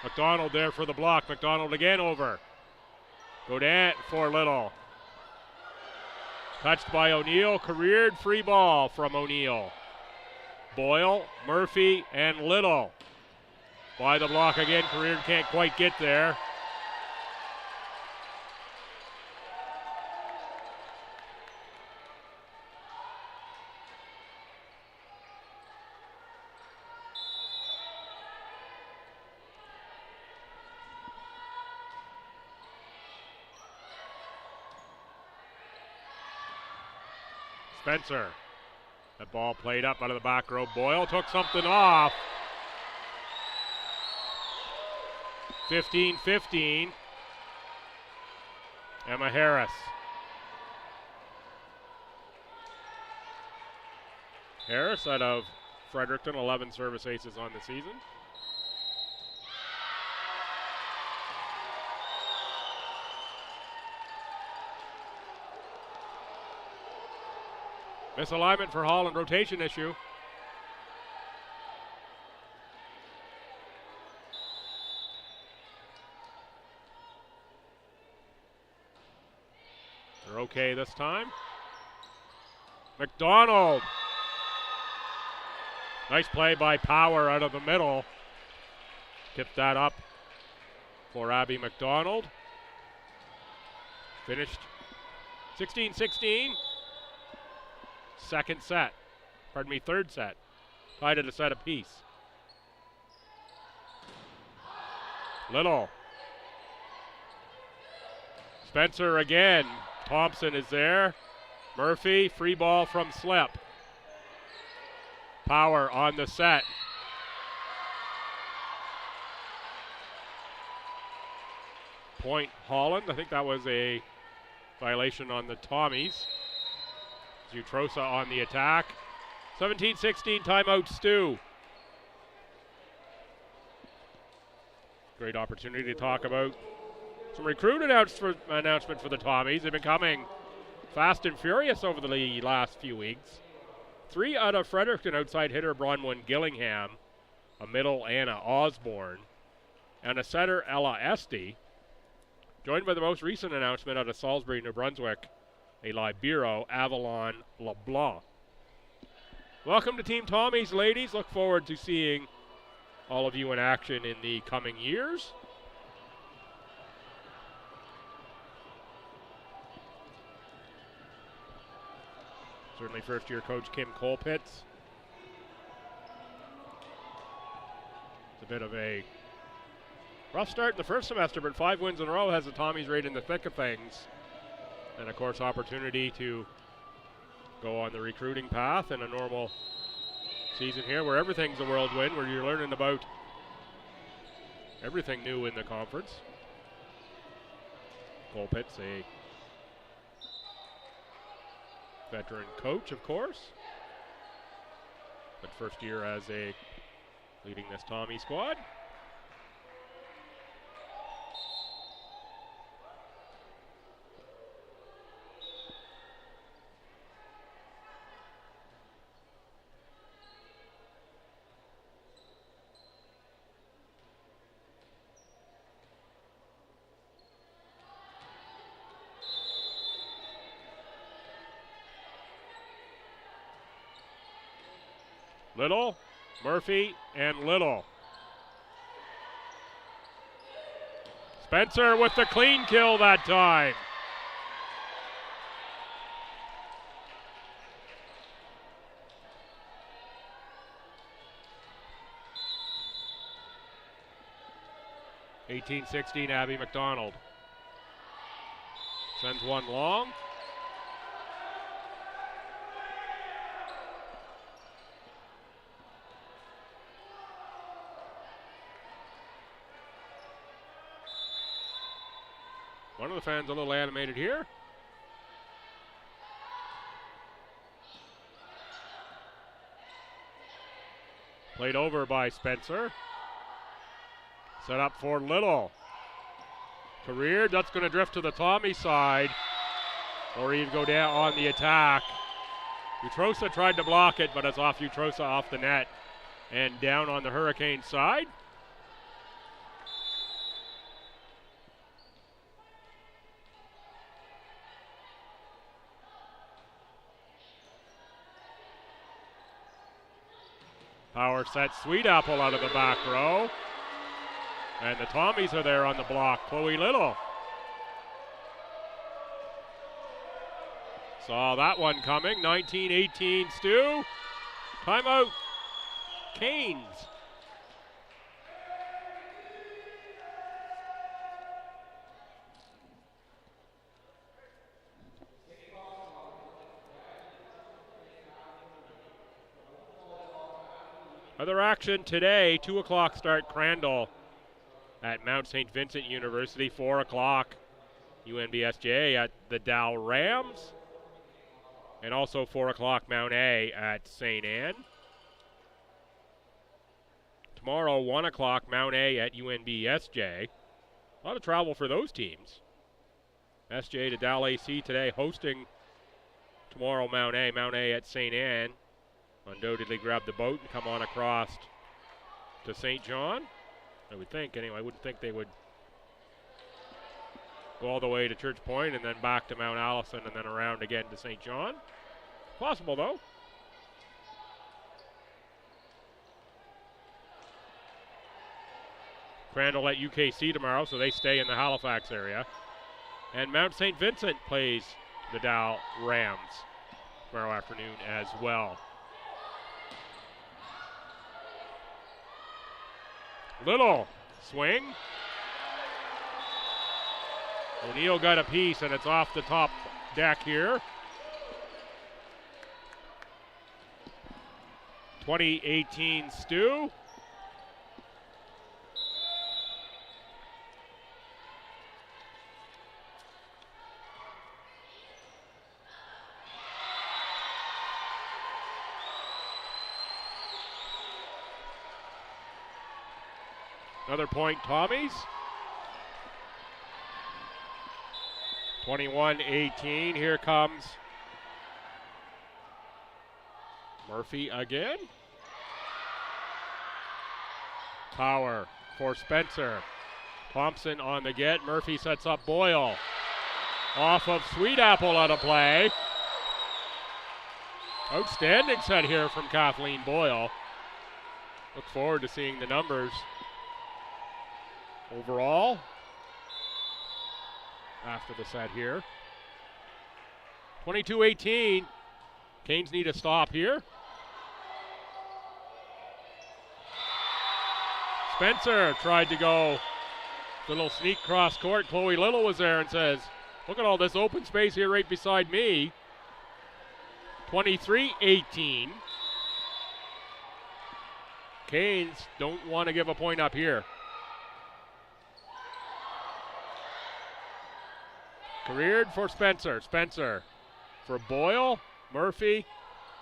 McDonald there for the block. McDonald again over. Godin for Little. Touched by O'Neill, careered free ball from O'Neill. Boyle, Murphy, and Little. By the block again, careered can't quite get there. Spencer. That ball played up out of the back row. Boyle took something off. 15-15. Emma Harris. Harris out of Fredericton, 11 service aces on the season. Misalignment for Holland, rotation issue. They're okay this time. McDonald. Nice play by Power out of the middle. Tipped that up for Abby McDonald. Finished 16-16. Third set. Tied at a set apiece. Little. Spencer again. Thompson is there. Murphy, free ball from Slip. Power on the set. Point Holland. I think that was a violation on the Tommies. Zutrosa on the attack. 17-16, timeout STU. Great opportunity to talk about some recruit announcement for the Tommies. They've been coming fast and furious over the last few weeks. 3 out of Fredericton outside hitter Bronwyn Gillingham, a middle Anna Osborne, and a setter Ella Esty, joined by the most recent announcement out of Salisbury, New Brunswick, a libero, Avalon LeBlanc. Welcome to Team Tommies, ladies. Look forward to seeing all of you in action in the coming years. Certainly first-year coach Kim Colpitts. It's a bit of a rough start in the first semester, but 5 wins in a row has the Tommies right in the thick of things. And, of course, opportunity to go on the recruiting path in a normal season here where everything's a whirlwind, where you're learning about everything new in the conference. Colpitts, a veteran coach, of course, but first year as a leading this Tommy squad. Little, Murphy, and Little. Spencer with the clean kill that time. (18-16) Abby McDonald. Sends one long. One of the fans a little animated here. Played over by Spencer. Set up for Little. Careered, that's going to drift to the Tommy side. Or he'd go down on the attack. Utrosa tried to block it, but it's off Utrosa off the net. And down on the Hurricane side. Power set Sweet Apple out of the back row. And the Tommies are there on the block. Chloe Little. Saw that one coming. 19-18 Stu. Timeout. Canes. Other action today, 2 o'clock start Crandall at Mount St. Vincent University, 4 o'clock UNBSJ at the Dow Rams, and also 4 o'clock Mount A at St. Anne. Tomorrow, 1 o'clock Mount A at UNBSJ. A lot of travel for those teams. SJ to Dow AC today, hosting tomorrow Mount A at St. Anne. Undoubtedly grab the boat and come on across to St. John. I would think, anyway. I wouldn't think they would go all the way to Church Point and then back to Mount Allison and then around again to St. John. Possible, though. Crandall at UKC tomorrow, so they stay in the Halifax area. And Mount St. Vincent plays the Dow Rams tomorrow afternoon as well. Little swing. O'Neill got a piece, and it's off the top deck here. 20-18 Stu. Another point, Tommies. 21-18. Here comes Murphy again. Power for Spencer. Thompson on the get. Murphy sets up Boyle. Off of Sweet Apple out of play. Outstanding set here from Kathleen Boyle. Look forward to seeing the numbers overall after the set here. 22-18. Canes need a stop here. Spencer tried to go little sneak cross court. Chloe Little was there and says, look at all this open space here right beside me. 23-18. Canes don't want to give a point up here. Careered for Spencer. Spencer for Boyle. Murphy.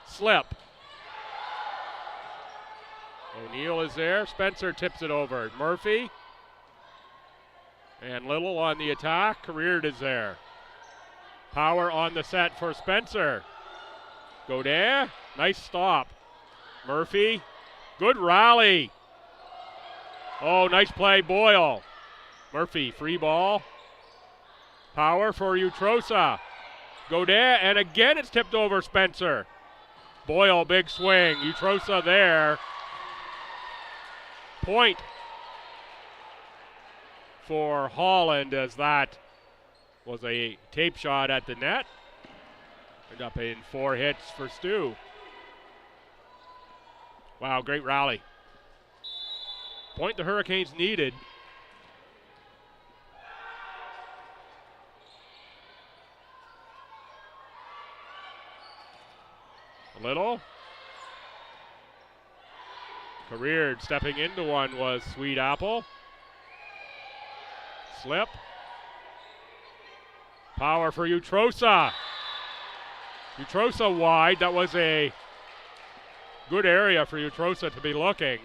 Slip. O'Neill is there. Spencer tips it over. Murphy. And Little on the attack. Careerd is there. Power on the set for Spencer. Godin. Nice stop. Murphy. Good rally. Oh, nice play, Boyle. Murphy, free ball. Power for Utrosa. Godin, and again it's tipped over Spencer. Boyle, big swing. Utrosa there. Point for Holland, as that was a tape shot at the net. Ended up in 4 hits for STU. Wow, great rally. Point the Hurricanes needed. Little. Careerd stepping into one was Sweet Apple. Slip. Power for Utrosa. Utrosa wide. That was a good area for Utrosa to be looking.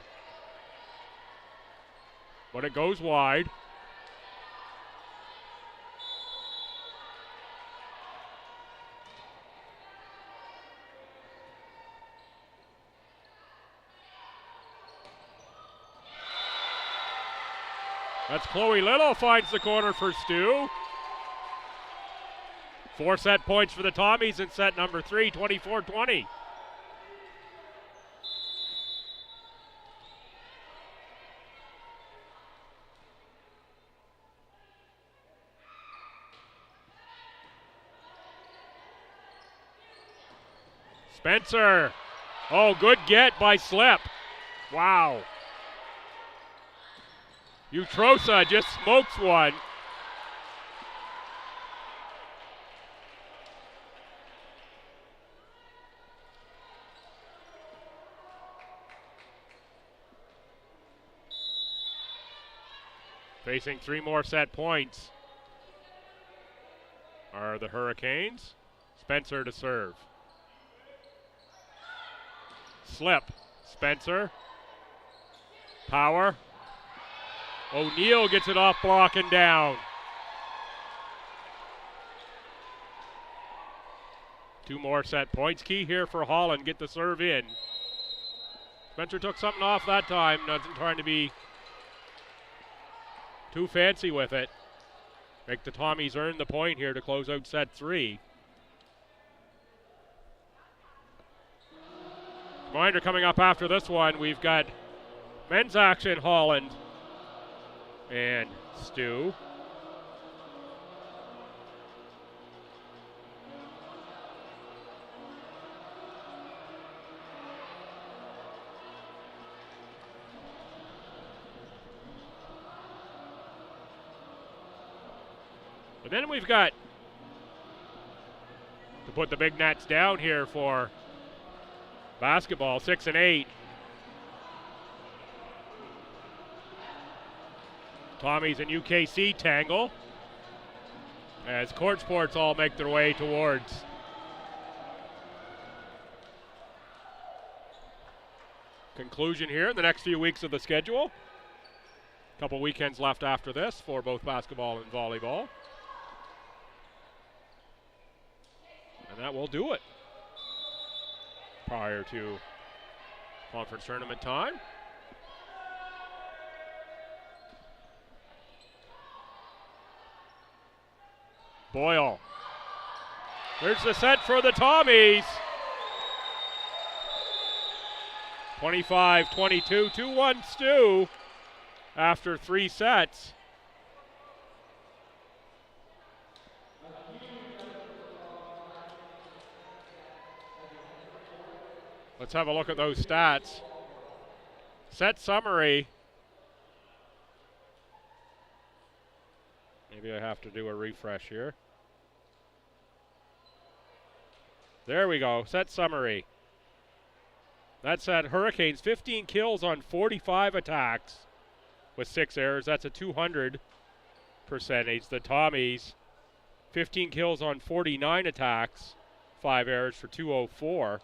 But it goes wide. That's Chloe Little finds the corner for STU. 4 set points for the Tommies in set number 3, 24-20. Spencer. Oh, good get by Slip. Wow. Utrosa just smokes one. Facing 3 more set points are the Hurricanes. Spencer to serve. Slip. Spencer. Power. O'Neill gets it off block and down. 2 more set points. Key here for Holland. Get the serve in. Spencer took something off that time. Not trying to be too fancy with it. Make the Tommies earn the point here to close out set 3. Reminder coming up after this one, we've got men's action, Holland and STU. But then we've got to put the big nets down here for basketball, 6 and 8. Tommies and UKC tangle as court sports all make their way towards conclusion here in the next few weeks of the schedule. A couple weekends left after this for both basketball and volleyball. And that will do it prior to conference tournament time. Boyle. There's the set for the Tommies. 25-22, 2-1 STU after 3 sets. Let's have a look at those stats. Set summary. Maybe I have to do a refresh here. There we go, set summary. That's at Hurricanes, 15 kills on 45 attacks with 6 errors. That's a 200 percentage. The Tommies, 15 kills on 49 attacks, 5 errors for 204.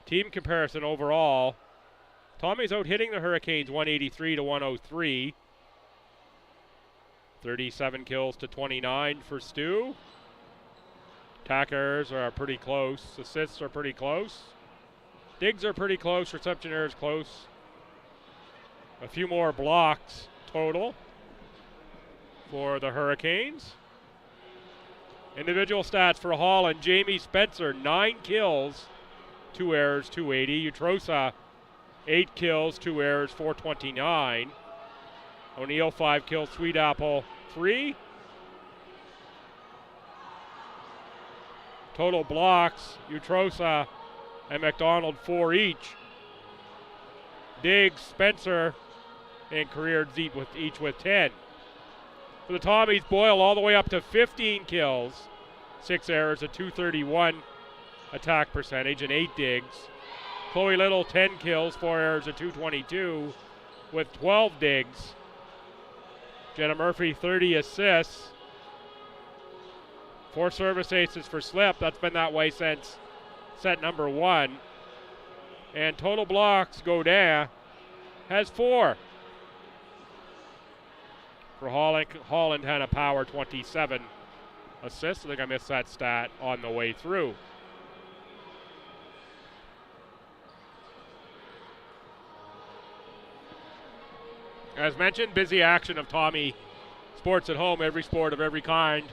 Team comparison overall, Tommy's out hitting the Hurricanes 183 to 103. 37 kills to 29 for STU. Attack errors are pretty close. Assists are pretty close. Digs are pretty close. Reception errors close. A few more blocks total for the Hurricanes. Individual stats for Holland. Jamie Spencer, 9 kills, 2 errors, 280. Utrosa, 8 kills, 2 errors, 429. O'Neill, 5 kills. Sweet Apple, 3. Total blocks, Utrosa and McDonald, 4 each. Diggs, Spencer, and career each with 10. For the Tommies, Boyle all the way up to 15 kills, 6 errors, a 231 attack percentage, and 8 digs. Chloe Little, 10 kills, 4 errors, a 222 with 12 digs. Jenna Murphy, 30 assists. 4 service aces for Slip. That's been that way since set number 1. And total blocks, Godin has 4. For Holland had a power 27 assists. I think I missed that stat on the way through. As mentioned, busy action of Tommy Sports at Home, every sport of every kind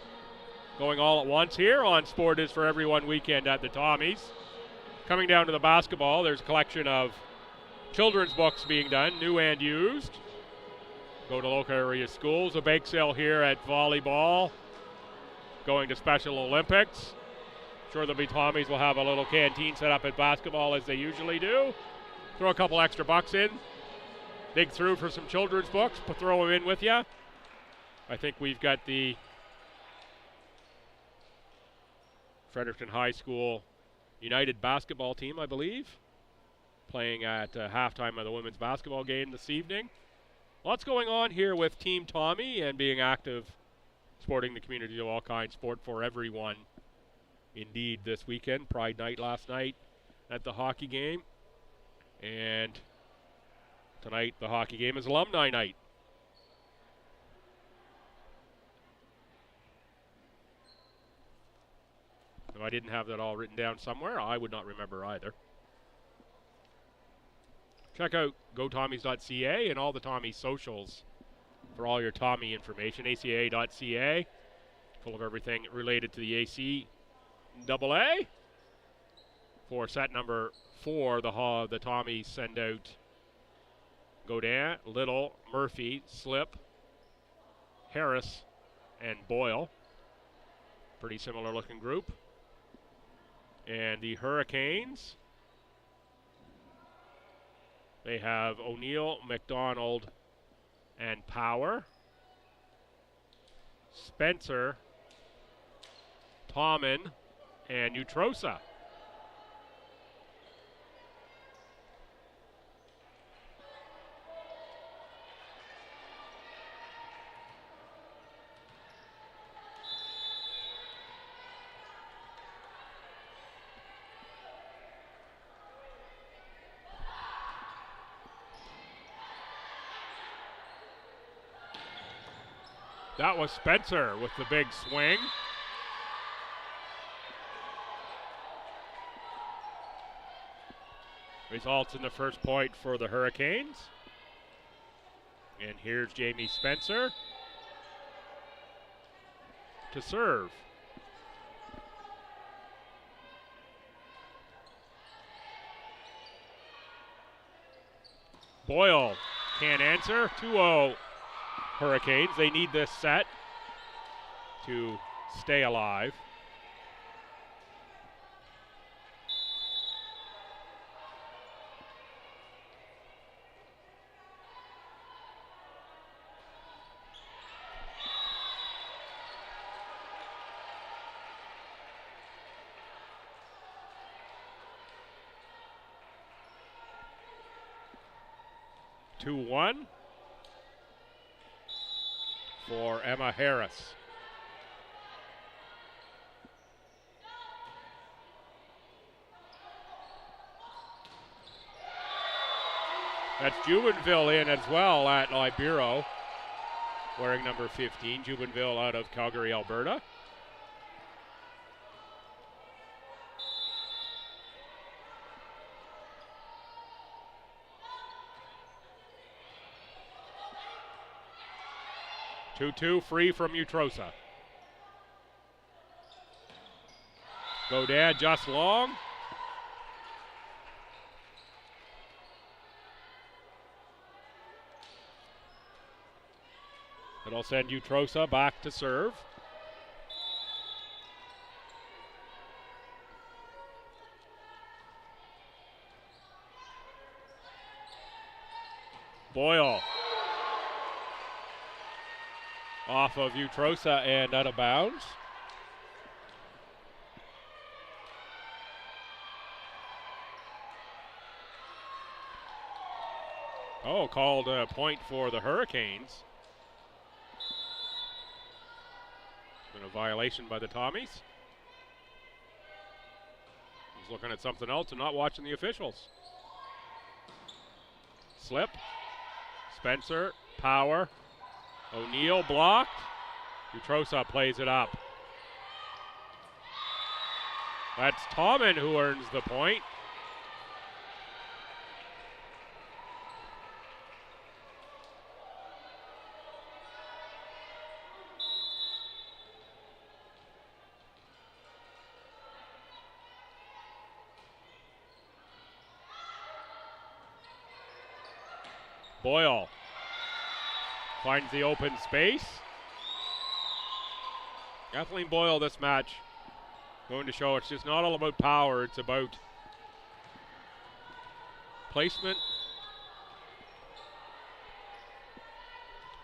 going all at once here on Sport is for Everyone weekend at the Tommies. Coming down to the basketball, there's a collection of children's books being done, new and used. Go to local area schools. A bake sale here at volleyball. Going to Special Olympics. Sure there'll be Tommies will have a little canteen set up at basketball as they usually do. Throw a couple extra bucks in. Dig through for some children's books, but throw them in with you. I think we've got the Fredericton High School United basketball team, I believe, playing at halftime of the women's basketball game this evening. Lots going on here with Team Tommy and being active, supporting the community of all kinds, sport for everyone. Indeed, this weekend, Pride Night last night at the hockey game. And tonight, the hockey game is Alumni Night. If I didn't have that all written down somewhere, I would not remember either. Check out gotommies.ca and all the Tommy socials for all your Tommy information. ACAA.ca, full of everything related to the ACAA. For set number 4, the Tommies send out Godin, Little, Murphy, Slip, Harris, and Boyle. Pretty similar looking group. And the Hurricanes, they have O'Neill, McDonald, and Power. Spencer, Tommen, and Utrosa. That was Spencer with the big swing. Results in the first point for the Hurricanes. And here's Jamie Spencer to serve. Boyle can't answer. 2-0 Hurricanes. They need this set to stay alive. Two one for Emma Harris. That's Jubenville in as well at Libero, wearing number 15. Jubenville out of Calgary, Alberta. Two free from Utrosa. Godin just long. It'll send Utrosa back to serve. Boyle. Off of Utrosa and out of bounds. Oh, called a point for the Hurricanes. Been a violation by the Tommies. He's looking at something else and not watching the officials. Slip. Spencer, Power. O'Neill blocked. Utrosa plays it up. That's Tommen who earns the point. Boyle finds the open space. Kathleen Boyle this match going to show it's just not all about power, it's about placement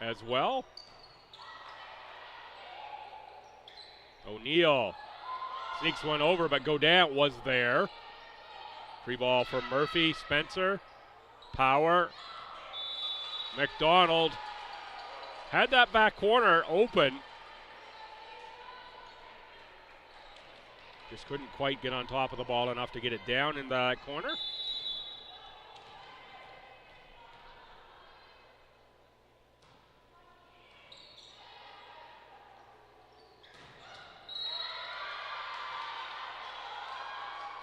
as well. O'Neill sneaks one over, but Godin was there. Free ball from Murphy, Spencer, Power. McDonald had that back corner open. Just couldn't quite get on top of the ball enough to get it down in that corner.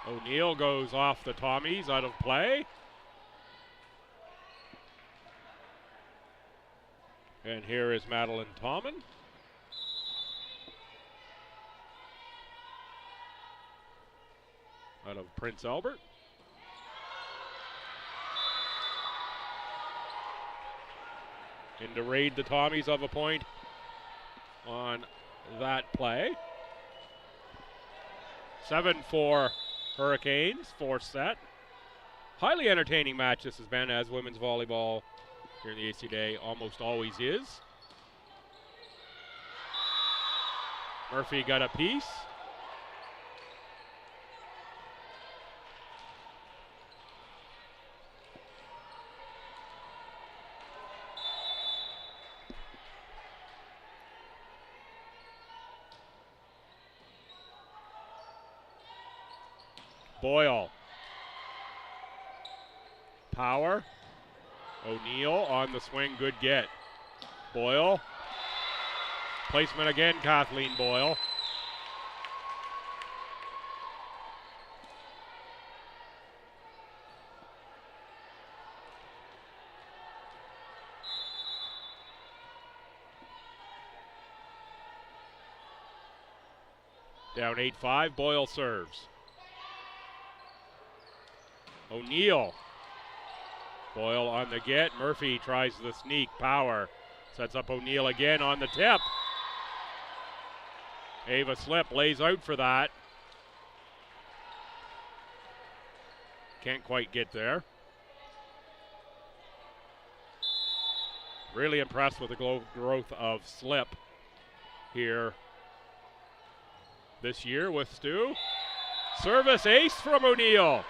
O'Neill goes off the Tommies, out of play. And here is Madeline Tommen. Out of Prince Albert. In to raid the Tommies of a point on that play. 7-4 Hurricanes, fourth set. Highly entertaining match this has been, as women's volleyball here in the ACAA almost always is. Murphy got a piece. Boyle. Power. O'Neill on the swing, good get. Boyle. Placement again, Kathleen Boyle. Down 8-5, Boyle serves. O'Neill. Boyle on the get. Murphy tries the sneak. Power sets up O'Neill again on the tip. Ava Slip lays out for that. Can't quite get there. Really impressed with the growth of Slip here this year with STU. Service ace from O'Neill.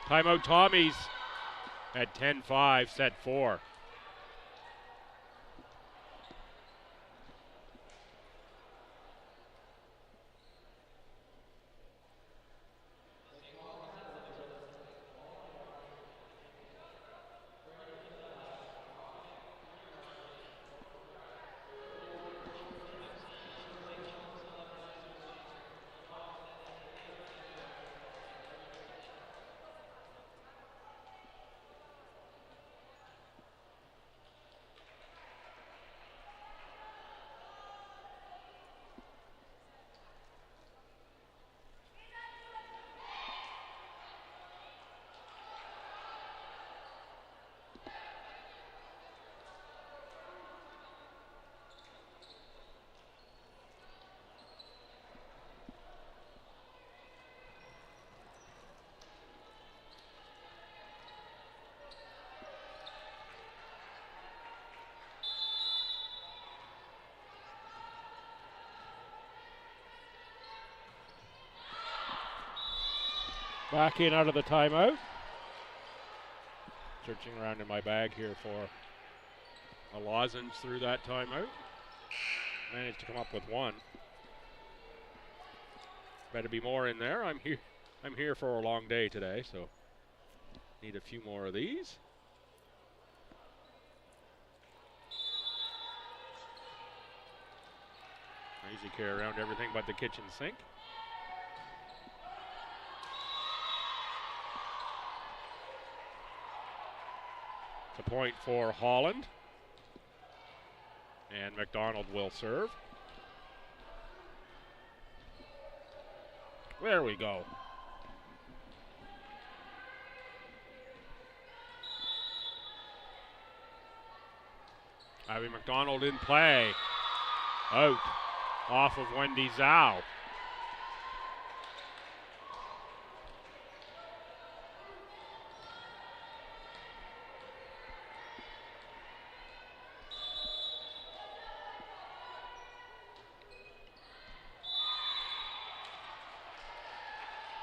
Timeout Tommies at 10-5, set 4. Back in out of the timeout. Searching around in my bag here for a lozenge through that timeout. Managed to come up with one. Better be more in there. I'm here for a long day today, so need a few more of these. I usually carry around everything but the kitchen sink. It's a point for Holland. And McDonald will serve. There we go. Abby McDonald in play. Out. Off of Wendy Zhao.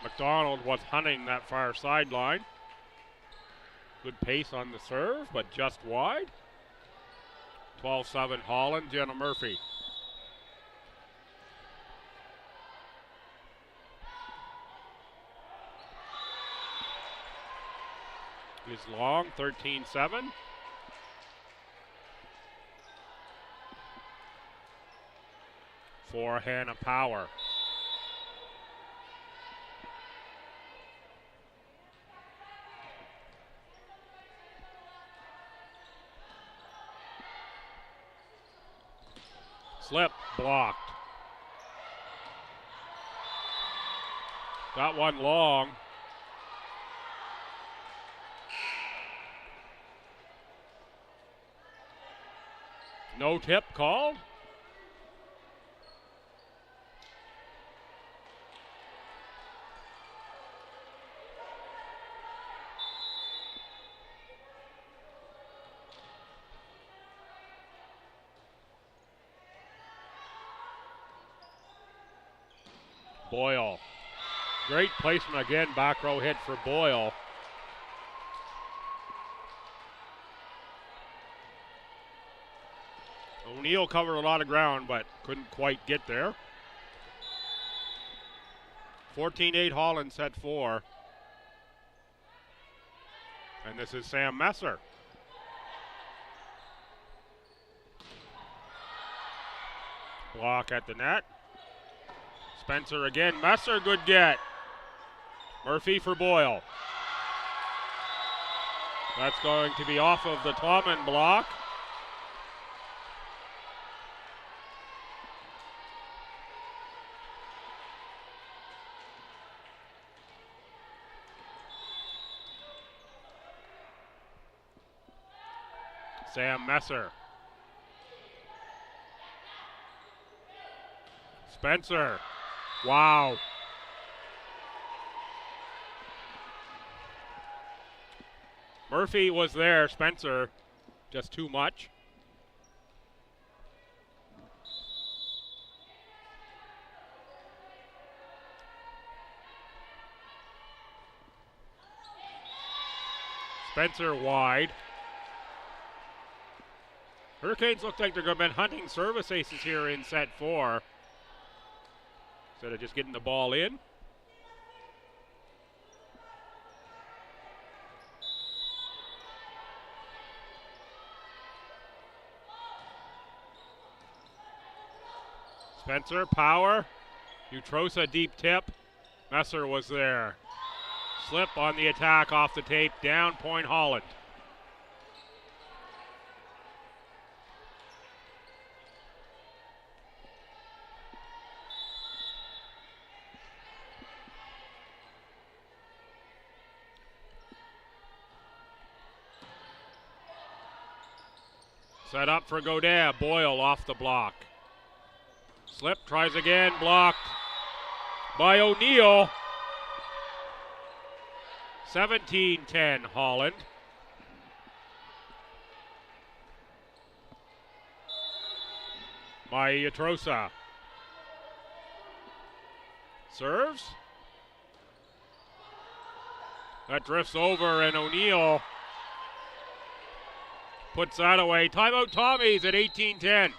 McDonald was hunting that far sideline. Good pace on the serve, but just wide. 12-7 Holland, Jenna Murphy. Is long, 13-7. For Hannah Power. Slip, blocked. Got one long. No tip called. Boyle. Great placement again, back row hit for Boyle. O'Neill covered a lot of ground, but couldn't quite get there. 14-8 Holland, set 4. And this is Sam Messer. Block at the net. Spencer again. Messer, good get. Murphy for Boyle. That's going to be off of the Tommen block. Sam Messer. Spencer. Wow. Murphy was there. Spencer, just too much. Spencer wide. Hurricanes look like they're going to be hunting service aces here in set 4. Instead of just getting the ball in. Spencer, power. Utrosa deep tip. Messer was there. Slip on the attack off the tape. Down point Holland. Set up for Godin. Boyle off the block. Slip, tries again, blocked by O'Neill. 17-10 Holland. By Utrosa. Serves. That drifts over, and O'Neill puts that away. Timeout Tommies at 18-10.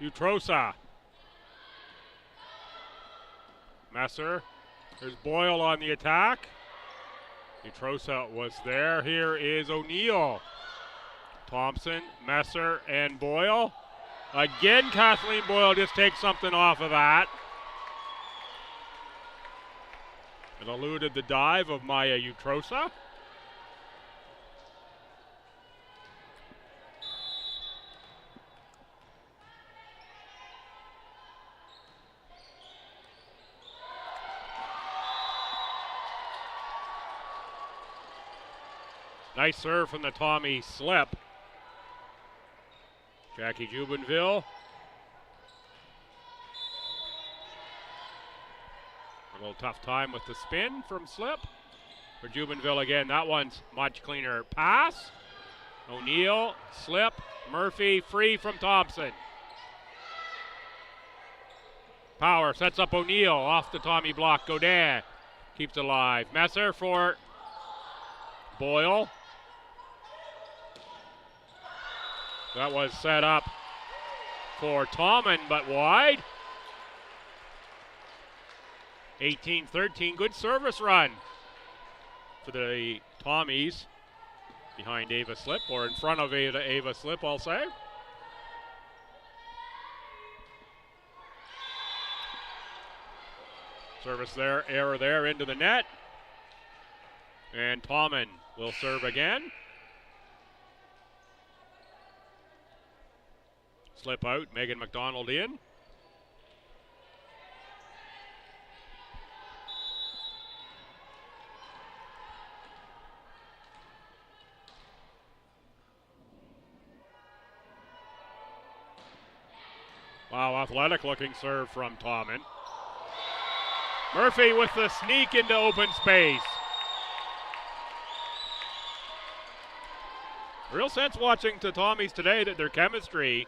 Utrosa. Messer. There's Boyle on the attack. Utrosa was there. Here is O'Neill. Thompson, Messer, and Boyle. Again, Kathleen Boyle just takes something off of that. It eluded the dive of Maya Utrosa. Nice serve from the Tommy Slip. Jackie Jubenville. A little tough time with the spin from Slip. For Jubenville again, that one's much cleaner pass. O'Neill, Slip, Murphy, free from Thompson. Power sets up O'Neill off the Tommy block. Godin keeps it alive. Messer for Boyle. That was set up for Tommen, but wide. 18-13, good service run for the Tommies behind Ava Slip, or in front of Ava Slip, I'll say. Service there, error there into the net. And Tommen will serve again. Slip out, Megan McDonald in. Wow, athletic looking serve from Tommen. Murphy with the sneak into open space. Real sense watching the Tommies today that their chemistry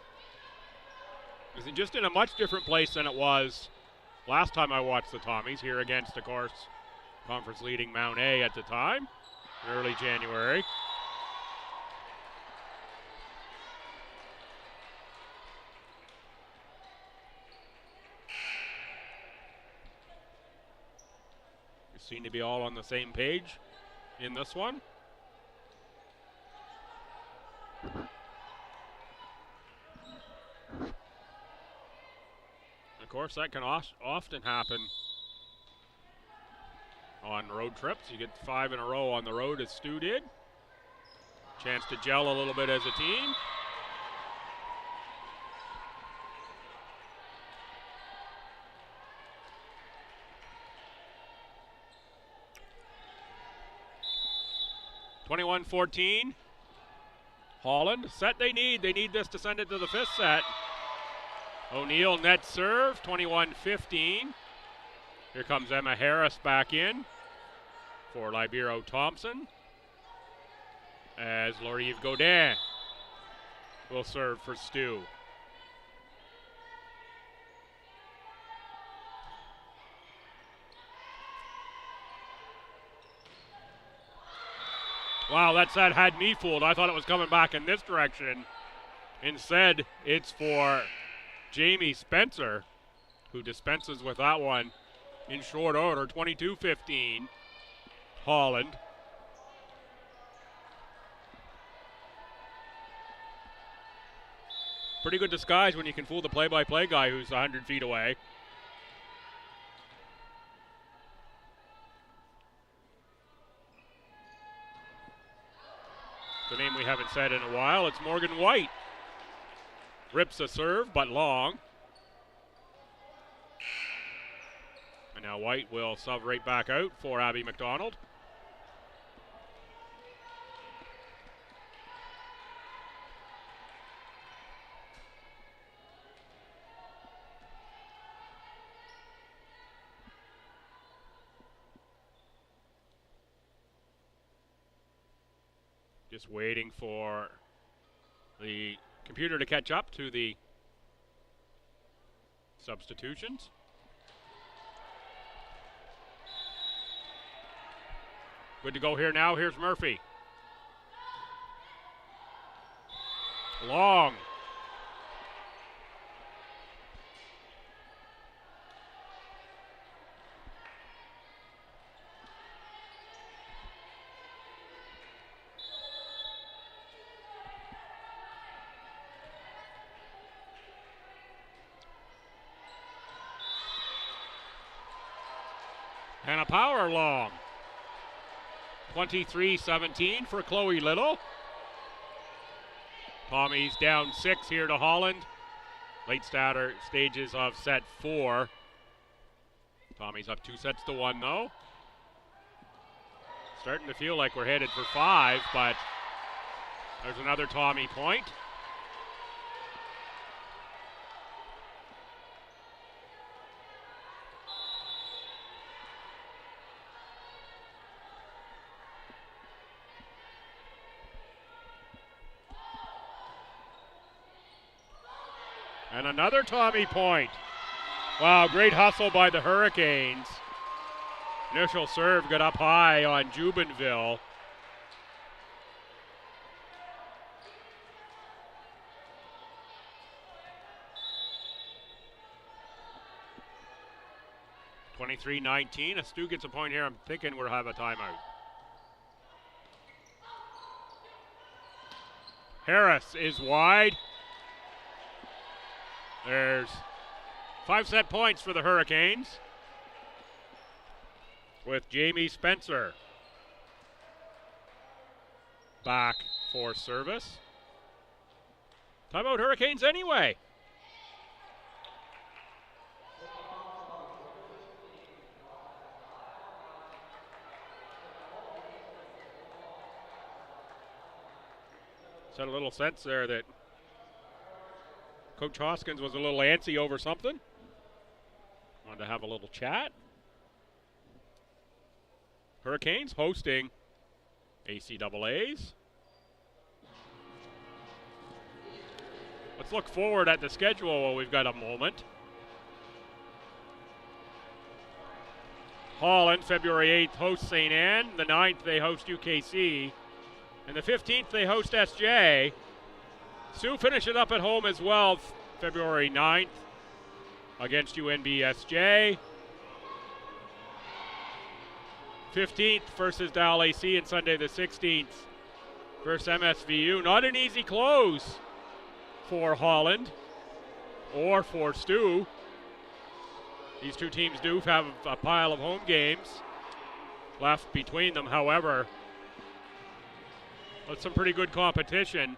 is just in a much different place than it was last time I watched the Tommies, here against, of course, conference leading Mount A at the time, in early January. You seem to be all on the same page in this one. Of course, that can often happen on road trips. You get 5 in a row on the road, as Stu did. Chance to gel a little bit as a team. (21-14). Holland, set they need. They need this to send it to the 5th set. O'Neill net serve, 21-15. Here comes Emma Harris back in for Libero Thompson. as Laurier Godin will serve for STU. Wow, that set had me fooled. I thought it was coming back in this direction. Instead, it's for Jamie Spencer, who dispenses with that one in short order. 22-15, Holland. Pretty good disguise when you can fool the play-by-play guy who's 100 feet away. The name we haven't said in a while, it's Morgan White. Rips a serve, but long. And now White will sub right back out for Abby McDonald. Just waiting for the computer to catch up to the substitutions. Good to go here now. Here's Murphy. Long. And a power long. 23-17 for Chloe Little. Tommy's down 6 here to Holland. Late stages of set 4. Tommy's up 2-1 though. Starting to feel like we're headed for 5, but there's another Tommy point. And another Tommy point. Wow, great hustle by the Hurricanes. Initial serve got up high on Jubenville. (23-19). Stu gets a point here. I'm thinking we'll have a timeout. Harris is wide. There's 5 set points for the Hurricanes with Jamie Spencer back for service. Timeout Hurricanes anyway. Just had a little sense there that Coach Hoskins was a little antsy over something. Wanted to have a little chat. Hurricanes hosting ACAAs. Let's look forward at the schedule while we've got a moment. Holland, February 8th, hosts St. Anne. The 9th, they host UKC. And the 15th, they host SJ. Sioux finish it up at home as well, February 9th against UNBSJ. 15th versus Dal AC, and Sunday the 16th versus MSVU. Not an easy close for Holland or for Stu. These two teams do have a pile of home games left between them. However, that's some pretty good competition.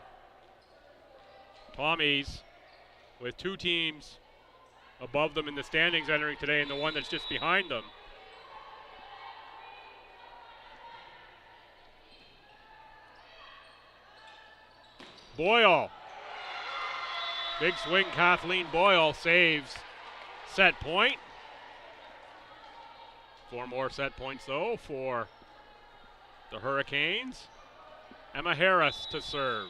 Tommy's with 2 teams above them in the standings entering today, and the one that's just behind them. Boyle. Big swing, Kathleen Boyle saves set point. 4 more set points though for the Hurricanes. Emma Harris to serve.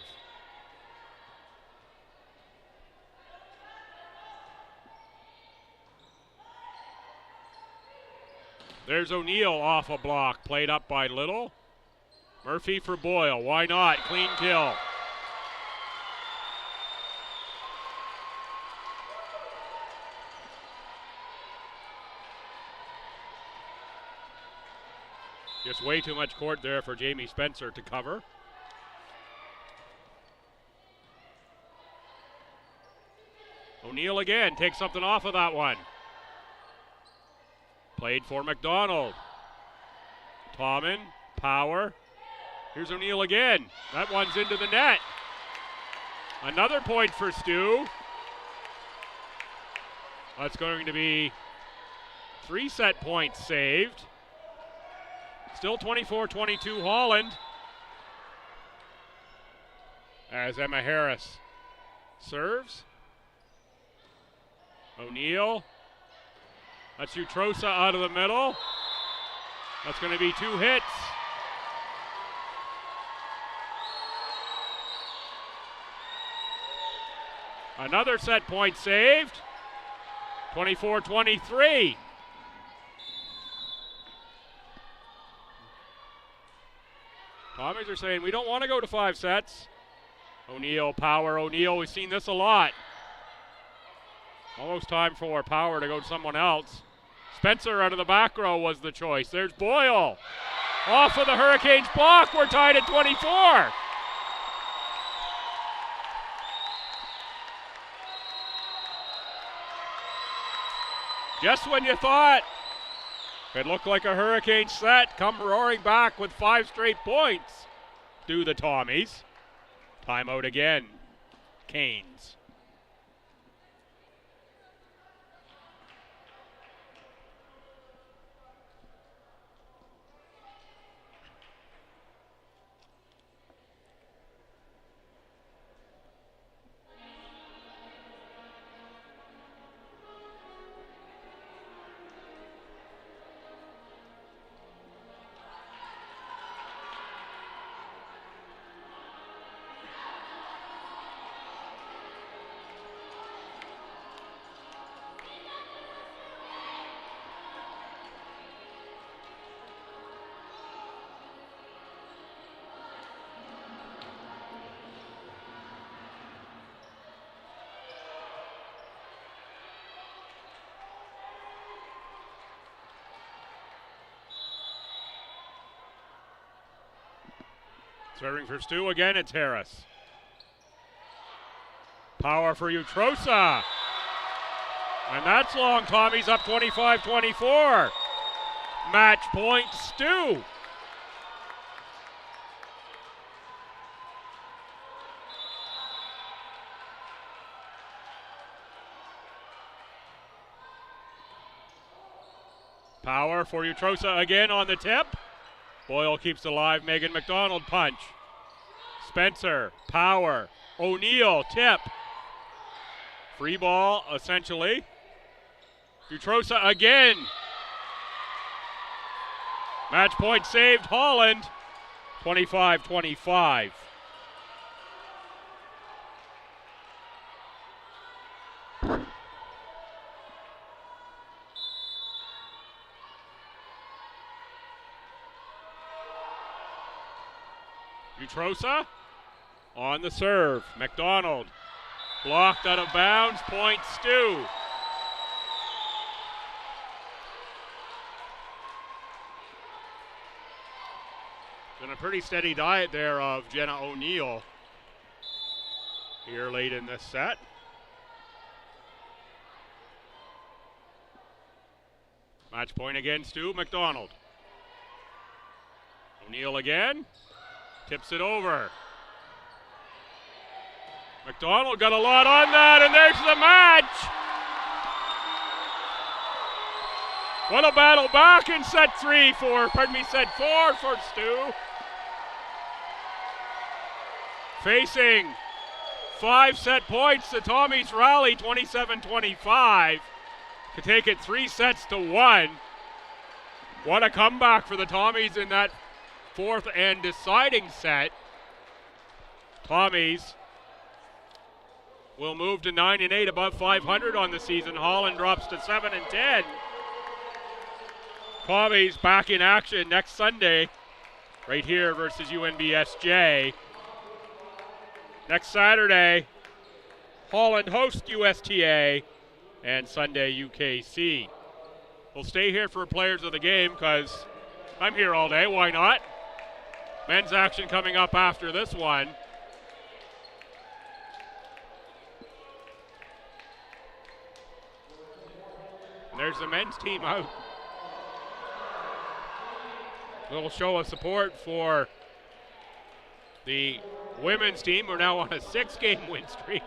There's O'Neill off a block, played up by Little. Murphy for Boyle, why not? Clean kill. Just way too much court there for Jamie Spencer to cover. O'Neill again, takes something off of that one. Played for McDonald. Tommen, Power. Here's O'Neill again. That one's into the net. Another point for STU. That's going to be 3 set points saved. Still 24-22 Holland. As Emma Harris serves. O'Neill. That's Utrosa out of the middle. That's going to be 2 hits. Another set point saved. 24-23. Tommies are saying we don't want to go to 5 sets. O'Neill, Power, O'Neill. We've seen this a lot. Almost time for Power to go to someone else. Spencer out of the back row was the choice. There's Boyle. Off of the Hurricanes block. We're tied at 24. Just when you thought it looked like a Hurricane set, come roaring back with 5 straight points. Do the Tommies. Timeout again. Canes. Serving for STU again, it's Harris. Power for Utrosa. And that's long. Tommy's up 25-24. Match point STU. Power for Utrosa again on the tip. Boyle keeps alive. Megan McDonald punch. Spencer, Power, O'Neill, tip. Free ball, essentially. Utrosa again. Match point saved, Holland. 25-25. Utrosa on the serve. McDonald blocked out of bounds. Point STU. Been a pretty steady diet there of Jenna O'Neill here late in this set. Match point again, STU. McDonald. O'Neill again. Tips it over. McDonald got a lot on that, and there's the match. What a battle back in set 4 for STU. Facing 5 set points, the Tommies rally 27-25 to take it 3 sets to 1. What a comeback for the Tommies in that 4th and deciding set. Tommies will move to 9-8, above 500 on the season. Holland drops to 7-10. Tommies back in action next Sunday, right here versus UNBSJ. Next Saturday, Holland hosts USTA, and Sunday UKC. We'll stay here for players of the game because I'm here all day. Why not? Men's action coming up after this one. And there's the men's team out. A little show of support for the women's team. We're now on a 6-game win streak.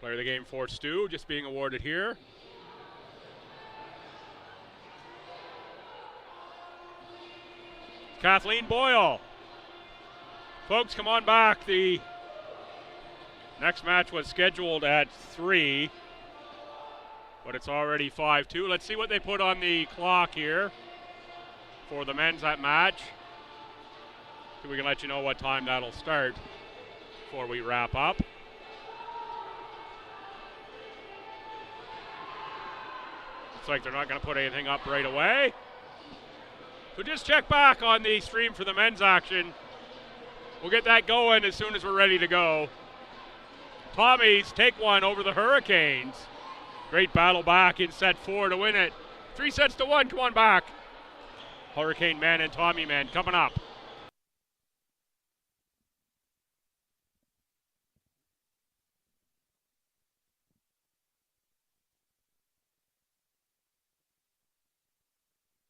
Player of the game for STU, just being awarded here. Kathleen Boyle. Folks, come on back. The next match was scheduled at 3, but it's already 5-2. Let's see what they put on the clock here for the men's match. So we can let you know what time that'll start before we wrap up. Looks like they're not going to put anything up right away. So just check back on the stream for the men's action. We'll get that going as soon as we're ready to go. Tommies take one over the Hurricanes. Great battle back in set 4 to win it. 3-1. Come on back. Hurricane men and Tommy men coming up.